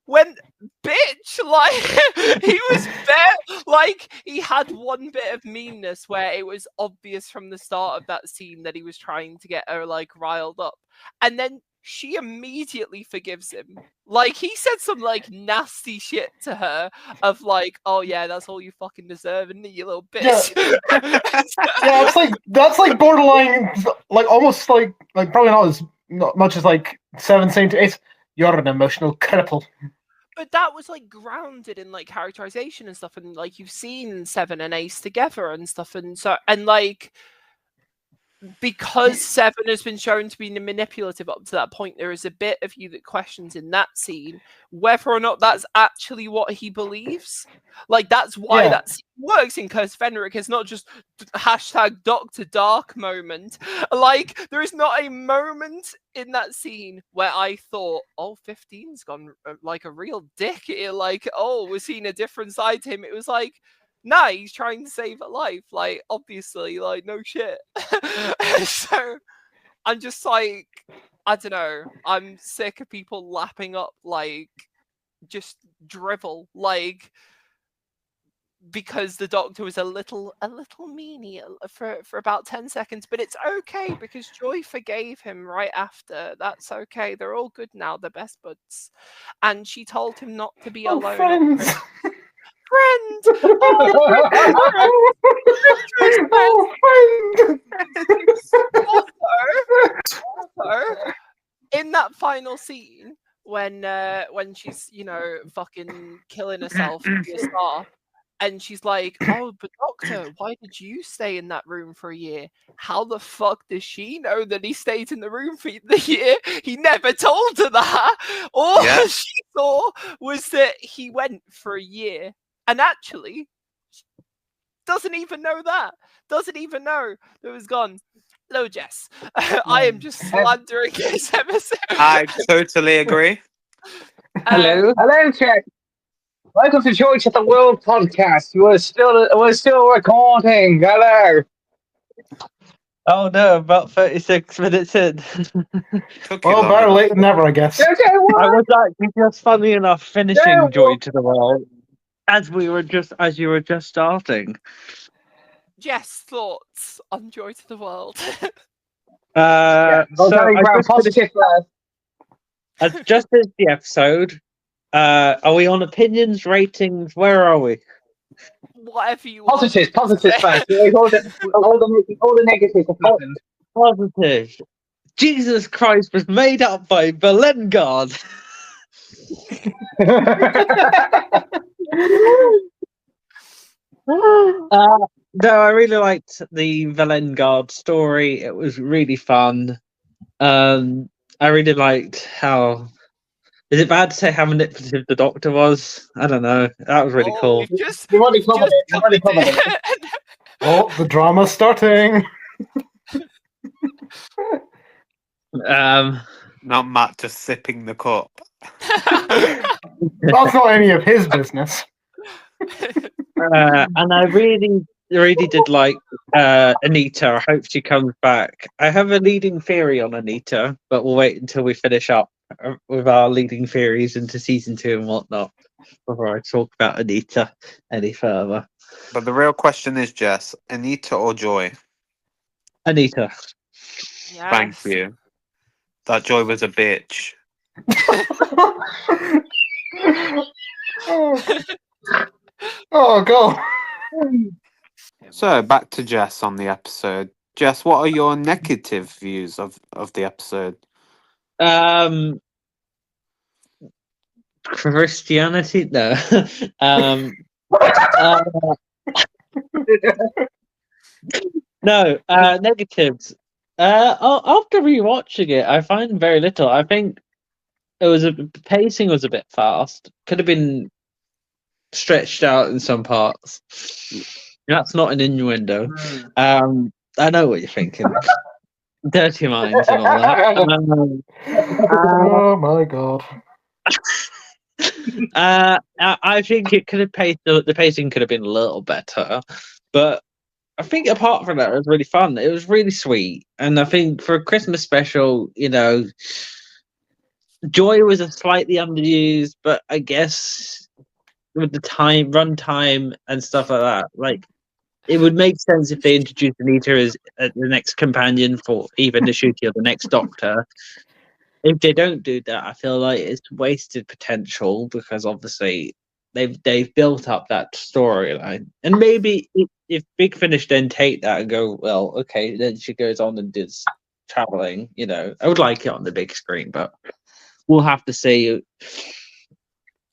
Speaker 2: When bitch, like he was there, like he had one bit of meanness where it was obvious from the start of that scene that he was trying to get her like riled up, and then she immediately forgives him. Like he said some like nasty shit to her of like, oh yeah, that's all you fucking deserve, and you little bitch.
Speaker 3: Yeah, that's like borderline, like almost like probably not much as like 7 saying to 8, you're an emotional cripple.
Speaker 2: But that was like grounded in like characterization and stuff, and like you've seen 7 and Ace together and stuff, and so and like because Seven has been shown to be manipulative up to that point, there is a bit of you that questions in that scene whether or not that's actually what he believes. Like, that's why that scene works in Curse of Fenric. It's not just hashtag Dr. Dark moment. Like, there is not a moment in that scene where I thought, oh, 15's gone like a real dick here. Like, oh, we're seeing a different side to him. It was like, nah, he's trying to save a life. Like, obviously, like, no shit. So I'm just like, I don't know. I'm sick of people lapping up like just drivel, like because the Doctor was a little meanie for about 10 seconds, but it's okay because Joy forgave him right after. That's okay. They're all good now. They're best buds, and she told him not to be alone.
Speaker 3: Friends.
Speaker 2: Friend. Also, in that final scene when she's fucking killing herself to be a star, and she's like, oh, but Doctor, why did you stay in that room for a year? How the fuck does she know that he stayed in the room for the year? He never told her that. All she saw was that he went for a year. And actually, doesn't even know that. Doesn't even know that it was gone. Hello, Jess. I am just slandering this episode.
Speaker 4: I totally agree.
Speaker 1: Hello, Jack. Welcome to Joy to the World podcast. We're still recording. Hello.
Speaker 5: Oh no, about 36 minutes in.
Speaker 3: Well, better late than never, I guess.
Speaker 5: I was actually just funny enough finishing Joy to the World as you were just starting.
Speaker 2: Jess, thoughts on Joy to the World?
Speaker 5: I just finished the episode. Are we on opinions, ratings? Where are we?
Speaker 2: Whatever you want.
Speaker 1: Positives first. all the negatives have happened.
Speaker 5: Positive. Jesus Christ was made up by Belengard. No, I really liked the Belengard story. It was really fun. I really liked how. Is it bad to say how manipulative the Doctor was? I don't know. That was really cool.
Speaker 1: You've already covered it.
Speaker 3: Oh, the drama's starting.
Speaker 4: Not Matt just sipping the cup.
Speaker 3: That's not any of his business.
Speaker 5: And I really did like Anita. I hope she comes back. I have a leading theory on Anita, but we'll wait until we finish up with our leading theories into season 2 and whatnot before I talk about Anita any further.
Speaker 4: But the real question is, Jess, Anita or Joy?
Speaker 5: Anita.
Speaker 2: Yes.
Speaker 4: Thank you. That Joy was a bitch.
Speaker 3: Oh, go.
Speaker 4: So, back to Jess on the episode. Jess, what are your negative views of the episode?
Speaker 5: Christianity? No. No, negatives. After rewatching it, I find very little. I think pacing was a bit fast. Could have been stretched out in some parts. That's not an innuendo. I know what you're thinking. Dirty minds and all that.
Speaker 3: Oh my god.
Speaker 5: I think it could have the pacing could have been a little better, but I think apart from that, it was really fun. It was really sweet, and I think for a Christmas special, Joy was a slightly underused, but I guess with the run time and stuff like that, like it would make sense if they introduced Anita as the next companion for either Nishiki or the next Doctor. If they don't do that, I feel like it's wasted potential because obviously they've built up that storyline, and maybe if Big Finish then take that and go, well, okay, then she goes on and does traveling. I would like it on the big screen, but we'll have to see.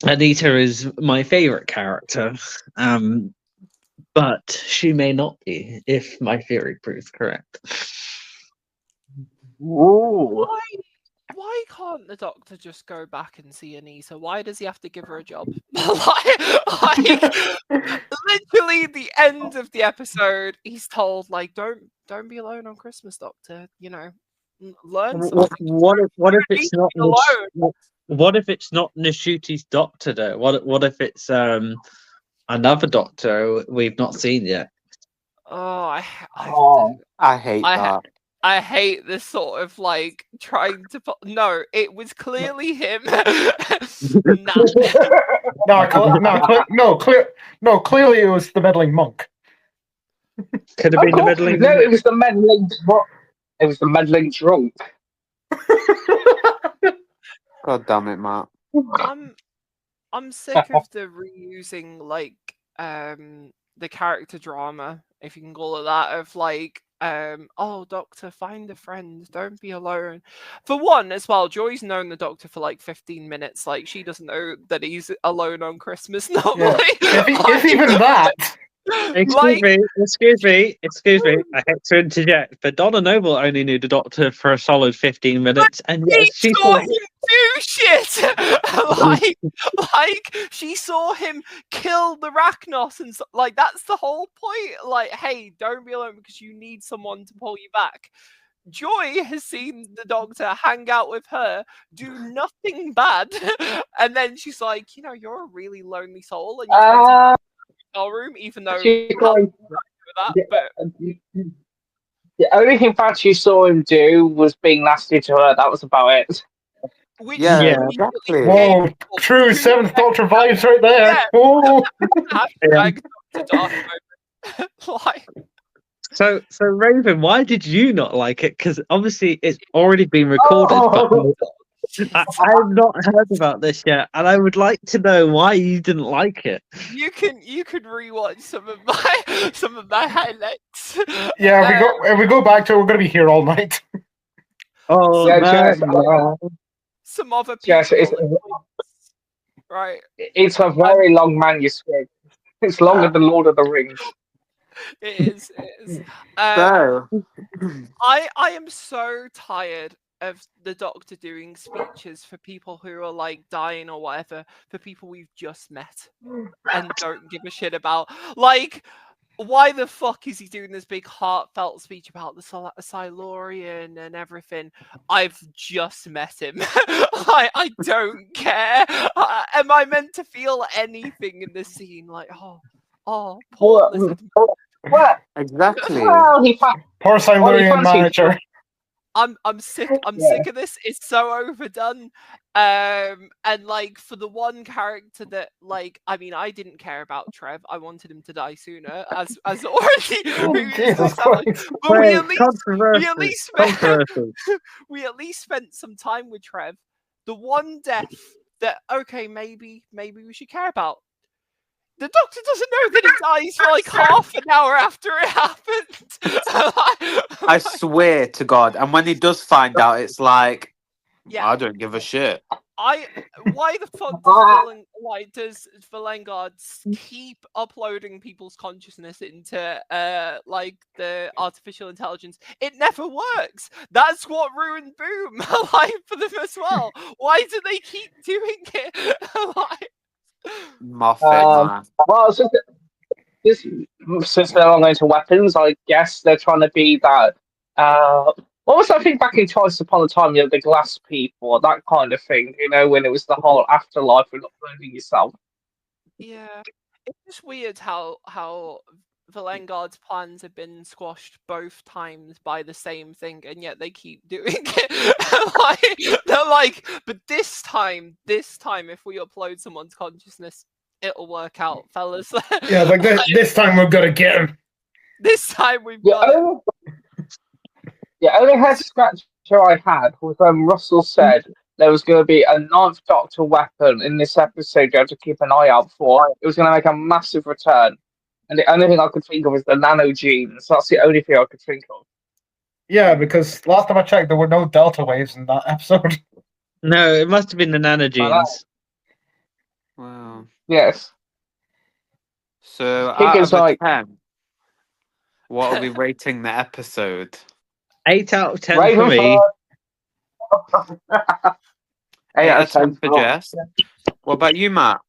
Speaker 5: Anita is my favorite character, but she may not be if my theory proves correct.
Speaker 1: Ooh.
Speaker 2: Why can't the Doctor just go back and see Anita? Why does he have to give her a job? like, literally, the end of the episode, he's told, like, don't be alone on Christmas, Doctor. You know, learn something.
Speaker 5: What if it's not
Speaker 2: alone.
Speaker 5: what if it's not Nashuti's Doctor though? What if it's another Doctor we've not seen yet?
Speaker 2: Oh,
Speaker 4: I hate that.
Speaker 2: I hate this sort of like trying to put. No, it was clearly him.
Speaker 3: Clearly it was the meddling monk.
Speaker 5: Could have been the meddling.
Speaker 1: No, it was the meddling. It was the meddling drunk.
Speaker 4: God damn it, Matt.
Speaker 2: I'm sick of the reusing like the character drama, if you can call it that, of like oh, Doctor, find a friend, don't be alone. For one, as well, Joy's known the Doctor for like 15 minutes. Like, she doesn't know that he's alone on Christmas normally.
Speaker 3: Yeah. If even that.
Speaker 5: Excuse me. I hate to interject, but Donna Noble only knew the Doctor for a solid 15 minutes, and yet she
Speaker 2: saw him do shit. like she saw him kill the Rachnos, and like that's the whole point. Like, hey, don't be alone because you need someone to pull you back. Joy has seen the Doctor hang out with her, do nothing bad, and then she's like, you know, you're a really lonely soul, and you room, even though
Speaker 1: the only thing bad you saw him do was being nasty to her. That was about it.
Speaker 2: Which
Speaker 4: exactly.
Speaker 3: Whoa, true Seventh Doctor vibes right there.
Speaker 5: So Raven, why did you not like it? Because obviously it's already been recorded, but I've not heard about this yet, and I would like to know why you didn't like it.
Speaker 2: You can rewatch some of my highlights.
Speaker 3: Yeah, if we go back to it, we're going to be here all night.
Speaker 5: Oh, yeah,
Speaker 2: some other people. Right.
Speaker 1: It's a very long manuscript. It's longer than Lord of the Rings.
Speaker 2: It is. I am so tired of the Doctor doing speeches for people who are like dying or whatever, for people we've just met and don't give a shit about. Like, why the fuck is he doing this big heartfelt speech about the Silurian and everything? I've just met him. I don't care. Am I meant to feel anything in this scene? Like, oh, poor Elizabeth.
Speaker 1: What?
Speaker 4: Exactly.
Speaker 1: Well,
Speaker 3: poor Silurian manager.
Speaker 2: I'm sick. I'm sick of this. It's so overdone. And like for the one character that, like, I mean, I didn't care about Trev. I wanted him to die sooner, as already. But we at least spent some time with Trev. The one death that maybe we should care about. The Doctor doesn't know that he dies for like half an hour after it happened.
Speaker 4: I swear to God. And when he does find out, it's like, I don't give a shit.
Speaker 2: Why the fuck does Valengard keep uploading people's consciousness into like the artificial intelligence? It never works. That's what ruined Boom like for them as well. Why do they keep doing it?
Speaker 4: Moffat,
Speaker 1: well, since they're all going to weapons, I guess they're trying to be that. What was that thing back in Twice Upon a Time? You know, the glass people, that kind of thing. You know, when it was the whole afterlife and uploading yourself.
Speaker 2: Yeah, it's just weird how Valengard's plans have been squashed both times by the same thing, and yet they keep doing it. They're like, but this time, if we upload someone's consciousness, it'll work out, fellas.
Speaker 3: Yeah, like this time we're gonna get him.
Speaker 2: This time we've got it.
Speaker 1: The only head scratcher I had was when Russell said there was going to be a ninth Doctor weapon in this episode you have to keep an eye out for. It was going to make a massive return. And the only thing I could think of is the nanogenes. That's the only thing I could think of.
Speaker 3: Yeah, because last time I checked, there were no delta waves in that episode.
Speaker 5: No, it must have been the nanogenes.
Speaker 4: Wow.
Speaker 1: Yes.
Speaker 4: So, out of 10, what are we rating the episode?
Speaker 5: 8 out of 10 for
Speaker 1: Raven
Speaker 5: me.
Speaker 4: 8 out of 10 for
Speaker 1: Scott.
Speaker 4: Jess. What about you, Matt?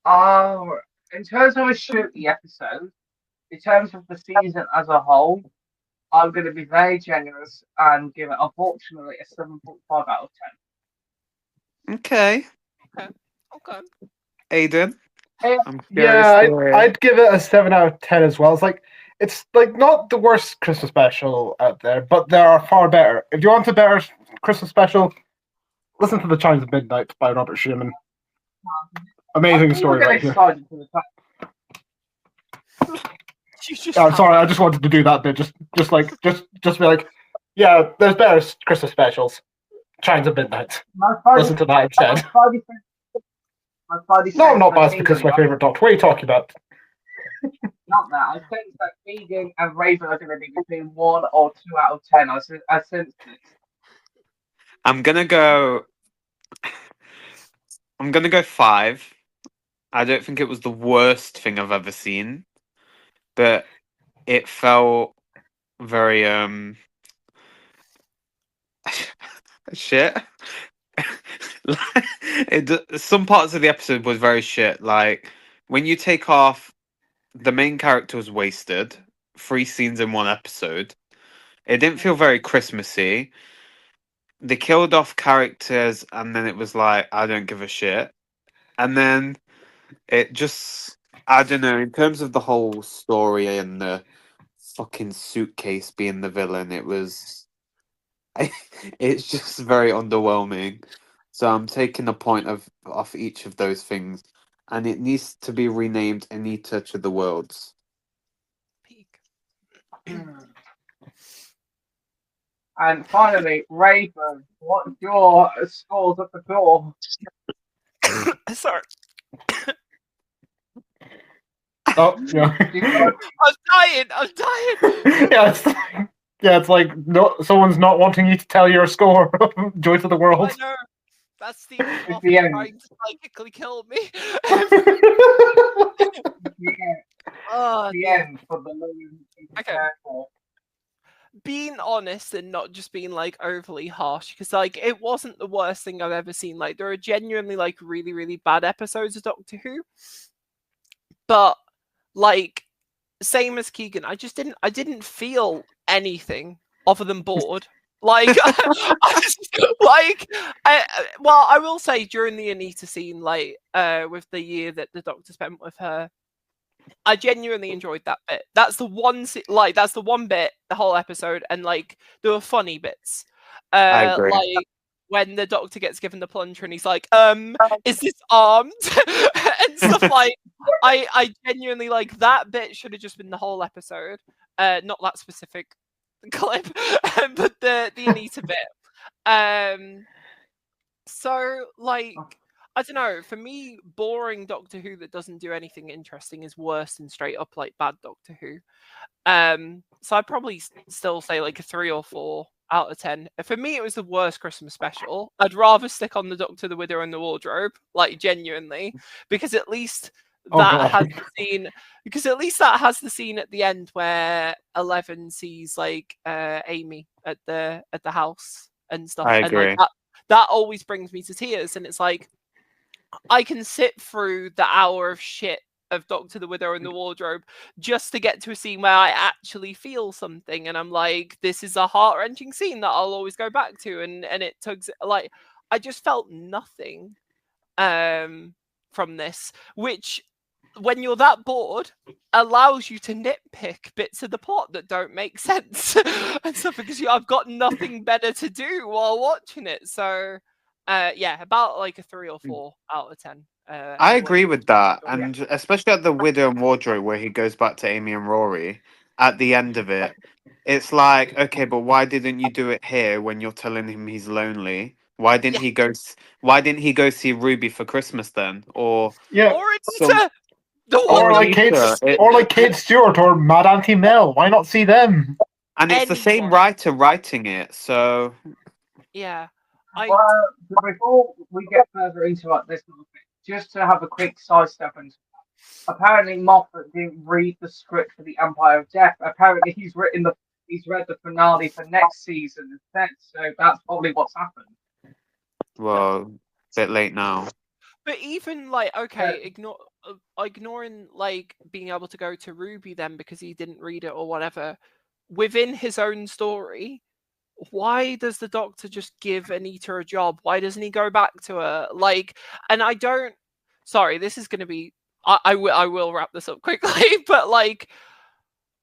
Speaker 1: In terms of a shooty episode, in terms of the season as a whole, I'm going to be very generous and give it, unfortunately, a 7.5 out of 10.
Speaker 4: Okay.
Speaker 2: Okay.
Speaker 4: Aiden?
Speaker 1: Yeah.
Speaker 4: I'm
Speaker 3: Yeah,
Speaker 4: curious.
Speaker 3: I'd give it a 7 out of 10 as well. It's like not the worst Christmas special out there, but there are far better. If you want a better Christmas special, listen to The Chimes of Midnight by Robert Schumann. Amazing story right here. I'm sorry, I just wanted to do that bit. Just be like, yeah, there's better Christmas specials. Chimes of Midnight. Listen to that instead. No, I'm not biased because it's my favorite Doctor. What are you talking about?
Speaker 1: Not that. I think that Keegan and Raven are going to be between 1 or 2 out of 10. I sense this.
Speaker 4: I'm gonna go 5. I don't think it was the worst thing I've ever seen, but it felt very shit. Some parts of the episode was very shit. Like when you take off, the main character was wasted. 3 scenes in 1 episode. It didn't feel very Christmassy. They killed off characters, and then it was like, I don't give a shit. And then it just, I don't know, in terms of the whole story and the fucking suitcase being the villain, it's just very underwhelming. So I'm taking a point off each of those things, and it needs to be renamed Anita to the Worlds.
Speaker 1: And finally, Raven, what's your scores at the door?
Speaker 2: Sorry.
Speaker 3: Oh, yeah.
Speaker 2: I'm dying.
Speaker 3: It's like no, someone's not wanting you to tell your score. Joy to the world.
Speaker 2: I know. That's Stephen Moffat
Speaker 1: the end.
Speaker 2: trying to psychically kill me.
Speaker 1: The end for the moon.
Speaker 2: Okay. Being honest and not just being like overly harsh, because like it wasn't the worst thing I've ever seen. Like there are genuinely like really, really bad episodes of Doctor Who, but like same as Keegan, I didn't feel anything other than bored. Like, I will say during the Anita scene, like, with the year that the Doctor spent with her, I genuinely enjoyed that bit. That's the one, that's the one bit, the whole episode, and like there were funny bits.
Speaker 4: I agree.
Speaker 2: Like when the Doctor gets given the plunger and he's like, is this armed? and stuff like. I genuinely like that bit. Should have just been the whole episode, not that specific clip, but the Anita bit. So like I don't know. For me, boring Doctor Who that doesn't do anything interesting is worse than straight up like bad Doctor Who. So I'd probably still say like a 3 or 4 out of 10. For me, it was the worst Christmas special. I'd rather stick on the Doctor, the Widow, and the Wardrobe, like genuinely, because at least has the scene. Because at least that has the scene at the end where 11 sees like Amy at the house and stuff.
Speaker 4: I agree.
Speaker 2: And like, that always brings me to tears, and it's like I can sit through the hour of shit of Doctor, the Widow, and the Wardrobe just to get to a scene where I actually feel something, and I'm like, this is a heart-wrenching scene that I'll always go back to, and it tugs. Like I just felt nothing from this, which when you're that bored allows you to nitpick bits of the plot that don't make sense and stuff, because I've got nothing better to do while watching it. So yeah, about like a 3 or 4 out of 10.
Speaker 4: I agree with that, and especially at the Widow and Wardrobe where he goes back to Amy and Rory at the end of it. It's like, okay, but why didn't you do it here when you're telling him he's lonely? Why didn't he go? Why didn't he go see Ruby for Christmas then? Or
Speaker 2: Anita,
Speaker 3: or like Kate Stewart or Mad Auntie Mel. Why not see them?
Speaker 4: And it's the same writer writing it, so
Speaker 2: yeah.
Speaker 1: Well, before we get further into this, just to have a quick sidestep, and apparently Moffat didn't read the script for the Empire of Death. Apparently, he's written he's read the finale for next season instead. So that's probably what's happened.
Speaker 4: Well, bit late now.
Speaker 2: But even like, okay, ignoring like being able to go to Ruby then because he didn't read it or whatever, within his own story, why does the Doctor just give Anita a job? Why doesn't he go back to her? Like, and I don't. Sorry, this is going to be. I will wrap this up quickly, but like,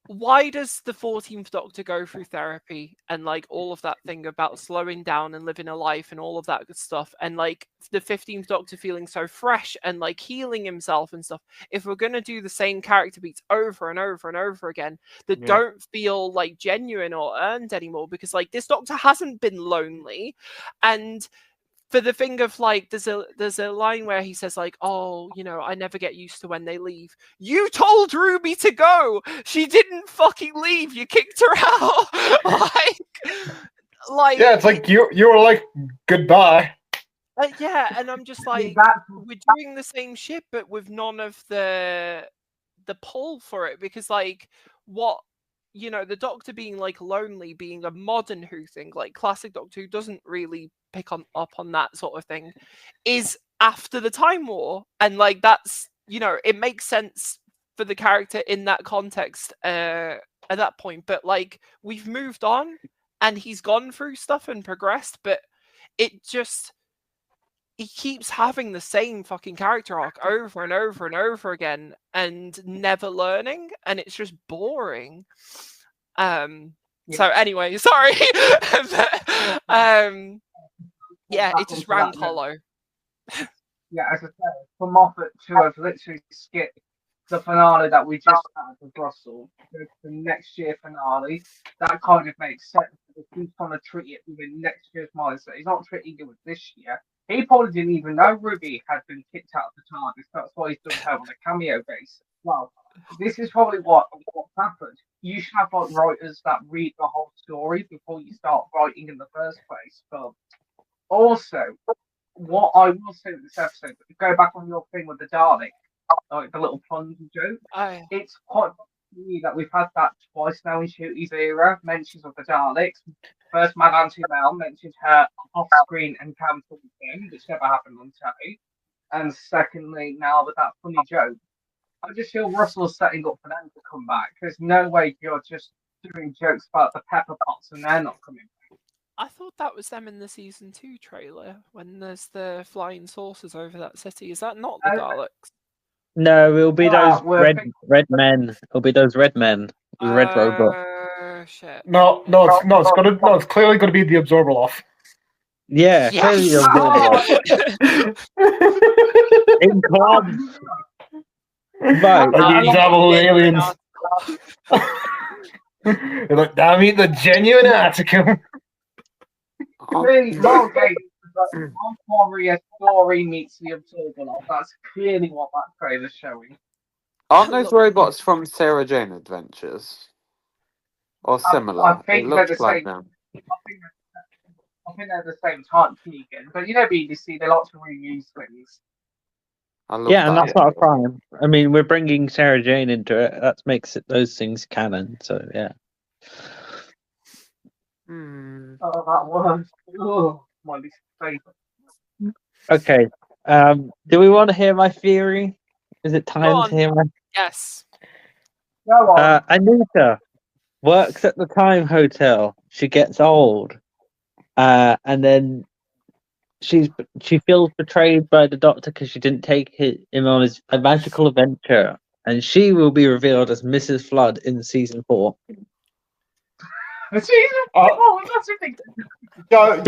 Speaker 2: why does the 14th Doctor go through therapy and like all of that thing about slowing down and living a life and all of that good stuff, and like the 15th Doctor feeling so fresh and like healing himself and stuff? If we're gonna do the same character beats over and over and over again that don't feel like genuine or earned anymore, because like this Doctor hasn't been lonely. And for the thing of like, there's a line where he says like, oh, you know, I never get used to when they leave. You told Ruby to go. She didn't fucking leave. You kicked her out. like
Speaker 3: yeah, it's like you were like goodbye.
Speaker 2: Yeah, and I'm just like, we're doing the same shit, but with none of the pull for it, because like what. You know, the Doctor being like lonely, being a modern Who thing, like classic Doctor Who doesn't really pick up on that sort of thing, is after the Time War, and like that's, you know, it makes sense for the character in that context at that point. But like we've moved on, and he's gone through stuff and progressed, but it just. He keeps having the same fucking character arc over and over and over again and never learning, and it's just boring. So anyway, sorry. Yeah, it just ran hollow.
Speaker 1: Yeah, as I said, for Moffat to have literally skipped the finale that we just had with Russell, the next year finale, that kind of makes sense. If he's trying to treat it within next year's mindset, he's not treating it with this year. He probably didn't even know Ruby had been kicked out of the TARDIS. That's why he's done her on a cameo basis. Well, this is probably what's happened. You should have like writers that read the whole story before you start writing in the first place. But also, what I will say with this episode, go back on your thing with the Dalek, like the little puns and joke. It's quite funny that we've had that twice now in Shooty's era. Mentions of the Daleks. First, Madame Mel mentioned her off screen and cancelled them, which never happened on telly. And secondly, now with that funny joke, I just feel Russell's setting up for them to come back. There's no way you're just doing jokes about the pepper pots and they're not coming back.
Speaker 2: I thought that was them in the season 2 trailer when there's the flying saucers over that city. Is that not the Daleks?
Speaker 5: No, it'll be those red men. It'll be those red men, the red robot.
Speaker 2: Shit.
Speaker 3: No, it's clearly going to be the Absorbaloff.
Speaker 5: Yeah, clearly the Absorbaloff. In club.
Speaker 3: Right, the Jabal aliens. You're like, damn it, the genuine article.
Speaker 1: Really, Warrior story meets the Absorbaloff. That's clearly what that trailer's showing.
Speaker 4: Aren't those robots from Sarah Jane Adventures? Or similar?
Speaker 1: I think they're the
Speaker 4: like
Speaker 1: same.
Speaker 4: them.
Speaker 1: I think they're the same type, Keegan. But you know, BBC, they like to reuse things.
Speaker 5: Yeah, and that's not a crime. I mean, we're bringing Sarah Jane into it. That makes those things canon. So yeah.
Speaker 1: Oh, that was my least favorite.
Speaker 5: Okay. Do we want to hear my theory? Is it time to hear my?
Speaker 2: Yes.
Speaker 1: Go on.
Speaker 5: Anita works at the Time Hotel. She gets old, and then she feels betrayed by the Doctor because she didn't take him on a magical adventure, and she will be revealed as Mrs. Flood in season 4.
Speaker 1: Season 4? That's ridiculous.
Speaker 3: I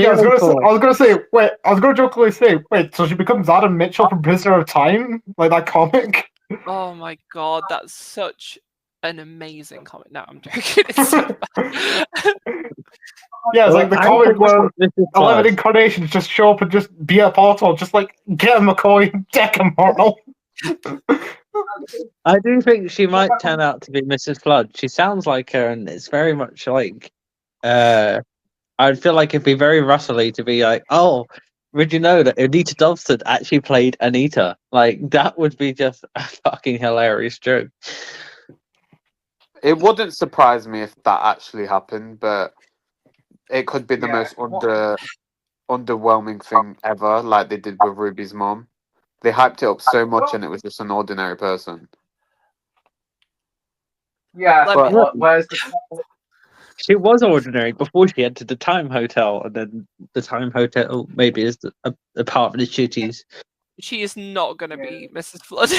Speaker 3: was gonna jokingly say, wait, so she becomes Adam Mitchell from Prisoner of Time, like that comic?
Speaker 2: Oh my god, that's such an amazing comic. No, I'm joking. It's so bad.
Speaker 3: Yeah, it's like the comic where 11 incarnations just show up and just be a portal, just like get a McCoy, deck immortal.
Speaker 5: I do think she might turn out to be Mrs. Flood. She sounds like her, and it's very much like. I'd feel like it'd be very Russell-y to be like, oh, did you know that Anita Dobson actually played Anita? Like, that would be just a fucking hilarious joke.
Speaker 4: It wouldn't surprise me if that actually happened, but it could be the most underwhelming thing ever, like they did with Ruby's mom. They hyped it up so much, and it was just an ordinary person.
Speaker 1: Yeah,
Speaker 4: But
Speaker 1: whereas the
Speaker 5: She was ordinary before she entered the Time Hotel, and then the Time Hotel maybe is a part of the duties.
Speaker 2: She is not going to be Mrs. Flood.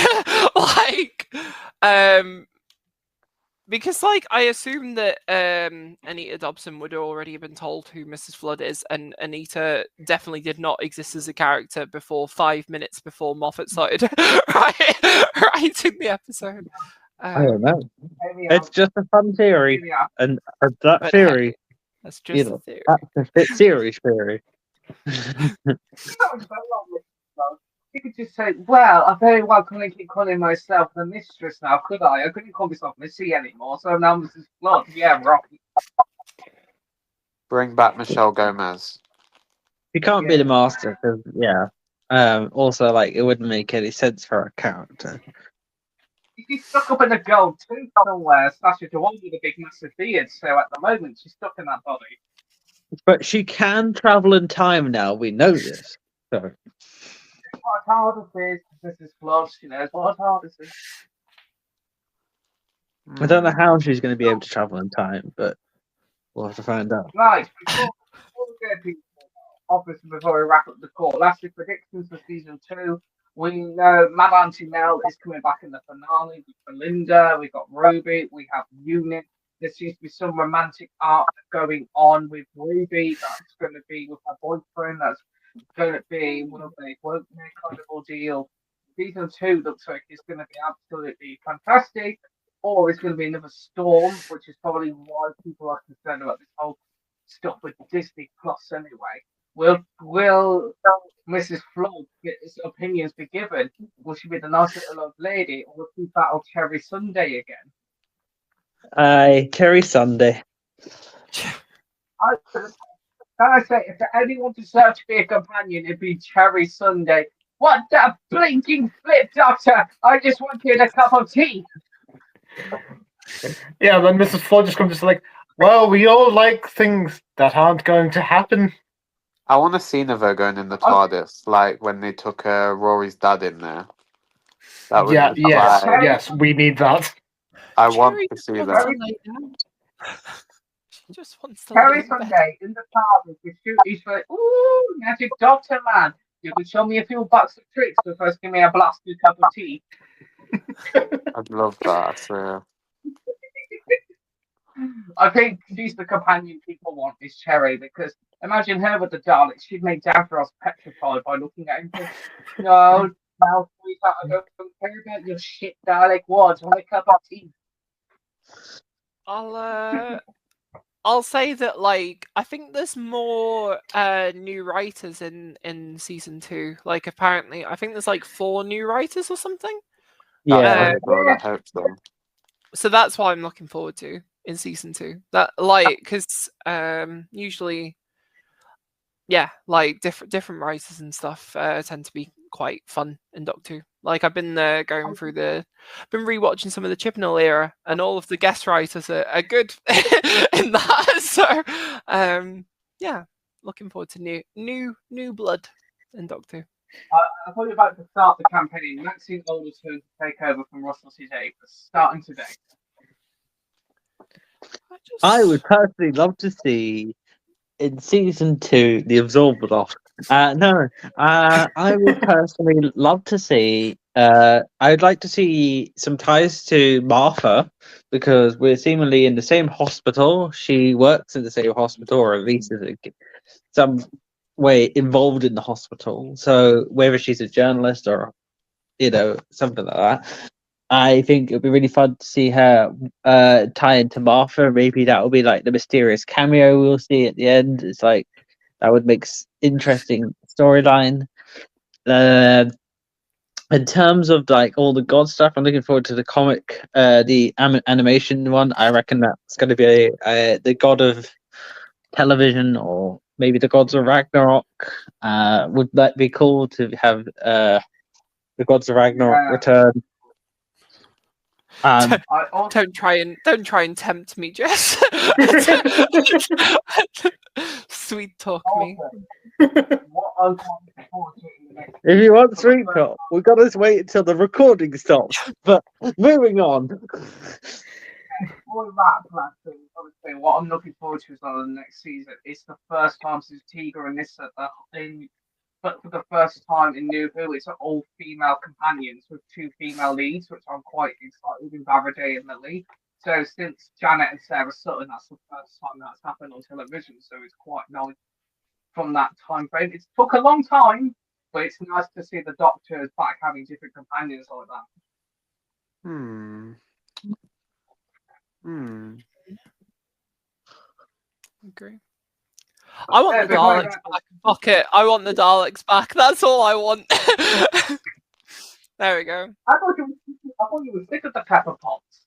Speaker 2: Because I assume that Anita Dobson would have already been told who Mrs. Flood is, and Anita definitely did not exist as a character before 5 minutes before Moffat started writing the episode.
Speaker 5: I don't know. It's just a fun theory, and that theory,
Speaker 2: that's just a theory.
Speaker 5: That's a serious theory.
Speaker 1: You could just say, well, I very well couldn't keep calling myself the mistress now, could I? I couldn't call myself Missy anymore, so now Mrs. Flood. Yeah, Rocky.
Speaker 4: bring back Michelle Gomez.
Speaker 5: You can't be the master, because also, it wouldn't make any sense for a character.
Speaker 1: She's stuck up in a gold tooth somewhere, Sasha Dewan with a big massive beard, so at the moment she's stuck in that body.
Speaker 5: But she can travel in time now, we know this. So.
Speaker 1: What hard is Mrs. Flood, she knows what hard is.
Speaker 5: I don't know how she's going to be able to travel in time, but we'll have to find out.
Speaker 1: Right, before we go to obviously before we wrap up the call, last week predictions for season 2. We know Mad Auntie Mel is coming back in the finale with Belinda. We've got Ruby. We have Unit. There seems to be some romantic arc going on with Ruby. That's going to be with her boyfriend. That's going to be one of the kind of ordeal. Season 2 looks like it's going to be absolutely fantastic. Or it's going to be another storm, which is probably why people are concerned about this whole stuff with Disney Plus anyway. Will Mrs. Flood get his opinions be given? Will she be the nice little old lady, or will she battle Cherry Sunday again?
Speaker 5: Cherry Sunday.
Speaker 1: I say, if anyone deserves to be a companion, it'd be Cherry Sunday. What the blinking flip, Doctor! I just wanted a cup of tea.
Speaker 3: Yeah, then Mrs. Flood just comes well, we all like things that aren't going to happen.
Speaker 4: I want a scene of her going in the TARDIS, like when they took Rory's dad in there. That would
Speaker 3: yes, we need that.
Speaker 4: I want to see that.
Speaker 2: She just wants to
Speaker 1: Cherry Sunday in the TARDIS. He's like, ooh, magic Doctor Man. You can show me a few bucks of tricks, but first give me a blasted cup of tea.
Speaker 4: I'd love that, I swear.
Speaker 1: I think she's the companion people want, is Cherry, because imagine her with the Daleks. She'd make Davros petrified by looking at him. No, sweetheart, I don't care about your shit Dalek words. I want a cup of tea.
Speaker 2: I'll say that I think there's more new writers in season 2. Apparently, I think there's 4 new writers or something.
Speaker 5: Yeah,
Speaker 4: I hope so.
Speaker 2: So that's what I'm looking forward to in season 2. That because usually, different writers and stuff tend to be quite fun in Doctor Who. I've been going through been rewatching some of the Chibnall era, and all of the guest writers are good in that. So looking forward to new blood in Doctor Who.
Speaker 1: I thought you were about to start the campaign. Maxine Alderson to take over from Russell T Davis, starting today.
Speaker 5: I would personally love to see in season 2 the Absorbed off. I would personally love to see. I'd like to see some ties to Martha, because we're seemingly in the same hospital. She works in the same hospital, or at least is some way involved in the hospital. So whether she's a journalist or something like that, I think it would be really fun to see her tie into Martha. Maybe that will be the mysterious cameo we'll see at the end. It's that would make interesting storyline. In terms of all the god stuff, I'm looking forward to the comic, the animation one. I reckon that's going to be the god of television, or maybe the gods of Ragnarok. Would that be cool to have the gods of Ragnarok return?
Speaker 2: Don't try and tempt me, Jess. Sweet talk me.
Speaker 5: If you want sweet talk, we've got to wait until the recording stops. But moving on.
Speaker 1: Obviously, what I'm looking forward to is on the next season. It's the first time since Tiga and Nissa but for the first time in New Who, it's all female companions with 2 female leads, which I'm quite excited with Faraday and Lily. So since Janet and Sarah Sutton, that's the first time that's happened on television. So it's quite nice from that time frame. It took a long time, but it's nice to see the Doctors back having different companions like that.
Speaker 2: Agree. I want the Daleks back. Fuck it. I want the Daleks back. That's all I want. There we go.
Speaker 1: I thought you were sick of the Pepper Pots.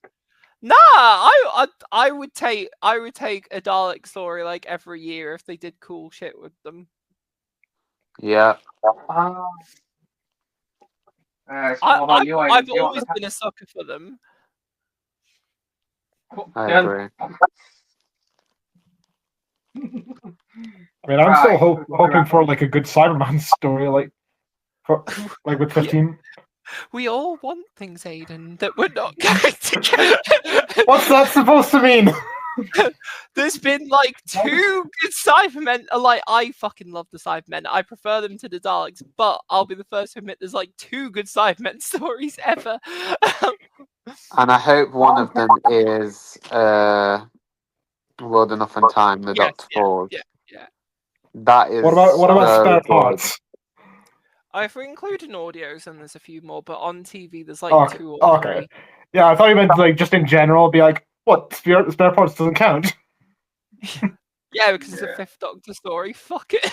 Speaker 2: Nah, I would take a Dalek story like every year if they did cool shit with them.
Speaker 4: Yeah.
Speaker 2: I've always been a sucker for them.
Speaker 4: I agree.
Speaker 3: I mean, I'm still hoping for like a good Cyberman story, like with 15.
Speaker 2: We all want things, Aiden, that we're not going to get.
Speaker 3: What's that supposed to mean?
Speaker 2: There's been like 2 good Cybermen. Like, I fucking love the Cybermen. I prefer them to the Daleks, but I'll be the first to admit there's like 2 good Cybermen stories ever.
Speaker 4: And I hope one of them is World Enough in Time, the Doctor Falls.
Speaker 2: Yeah.
Speaker 4: That is.
Speaker 3: What about spare parts?
Speaker 2: I've included audios and there's a few more, but on TV there's like 2 or 3.
Speaker 3: Okay. Yeah, I thought you meant like just in general, be like, what, spare parts doesn't count?
Speaker 2: Yeah, because it's a 5th Doctor story. Fuck it.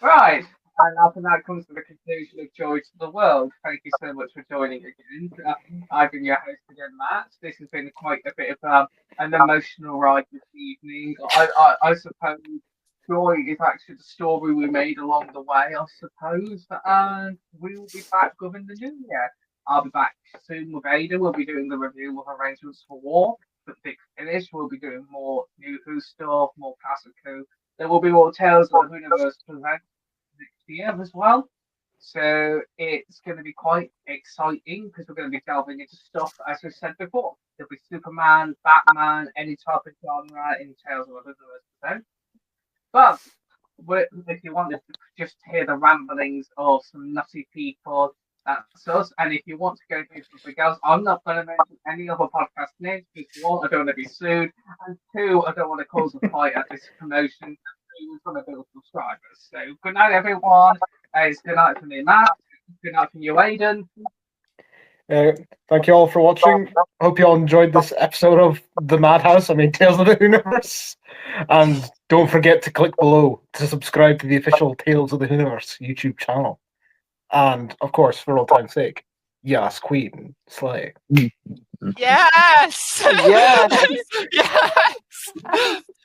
Speaker 1: Right. And after that comes to the conclusion of Joy to the World. Thank you so much for joining again. I've been your host again, Matt. This has been quite a bit of an emotional ride this evening. I suppose Joy is actually the story we made along the way, I suppose. And we'll be back within the new year. I'll be back soon with Ada. We'll be doing the review of Arrangements for War. The big finish. We'll be doing more New Who stuff, more Classic Who. There will be more Tales of the Whoniverse present next year as well. So it's going to be quite exciting because we're going to be delving into stuff, as we said before. There'll be Superman, Batman, any type of genre in Tales of the Whoniverse present. But if you want to just hear the ramblings of some nutty people, that's us. And if you want to go through something else, I'm not going to mention any other podcast names because 1, I don't want to be sued, and 2, I don't want to cause a fight at this promotion. And 3, we're going to build subscribers. So good night, everyone. It's good night from me, Matt. Good night from you, Aiden.
Speaker 3: Thank you all for watching. Hope you all enjoyed this episode of The Madhouse. Tales of the Whoniverse. And don't forget to click below to subscribe to the official Tales of the Whoniverse YouTube channel. And, of course, for all time's sake, yes, Queen, slay.
Speaker 2: Yes!
Speaker 4: Yes!
Speaker 2: Yes!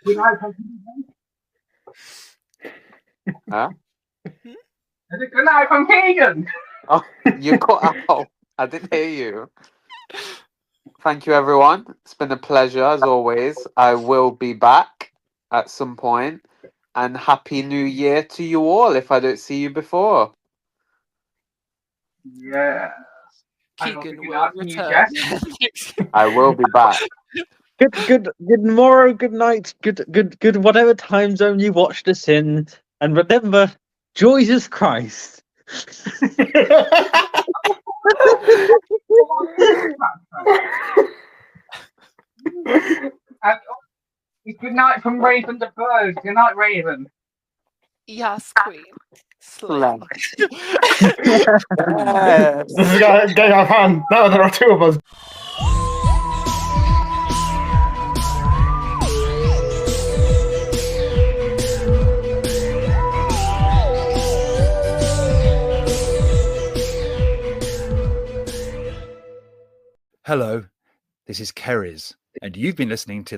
Speaker 1: Good night,
Speaker 4: Huh?
Speaker 1: Good night from Keegan.
Speaker 4: Oh, you cut out. I didn't hear you. Thank you, everyone. It's been a pleasure, as always. I will be back at some point. And Happy New Year to you all if I don't see you before.
Speaker 1: Yes.
Speaker 2: Keegan will return.
Speaker 4: I will be back.
Speaker 5: Good morrow, good night, good whatever time zone you watched us in. And remember, Jesus Christ.
Speaker 1: Good night from Raven the Bird. Good night, Raven.
Speaker 2: Yes, Queen.
Speaker 4: Slam.
Speaker 3: This is getting out of hand. Now there are 2 of us.
Speaker 6: Hello, this is Kerry's, and you've been listening to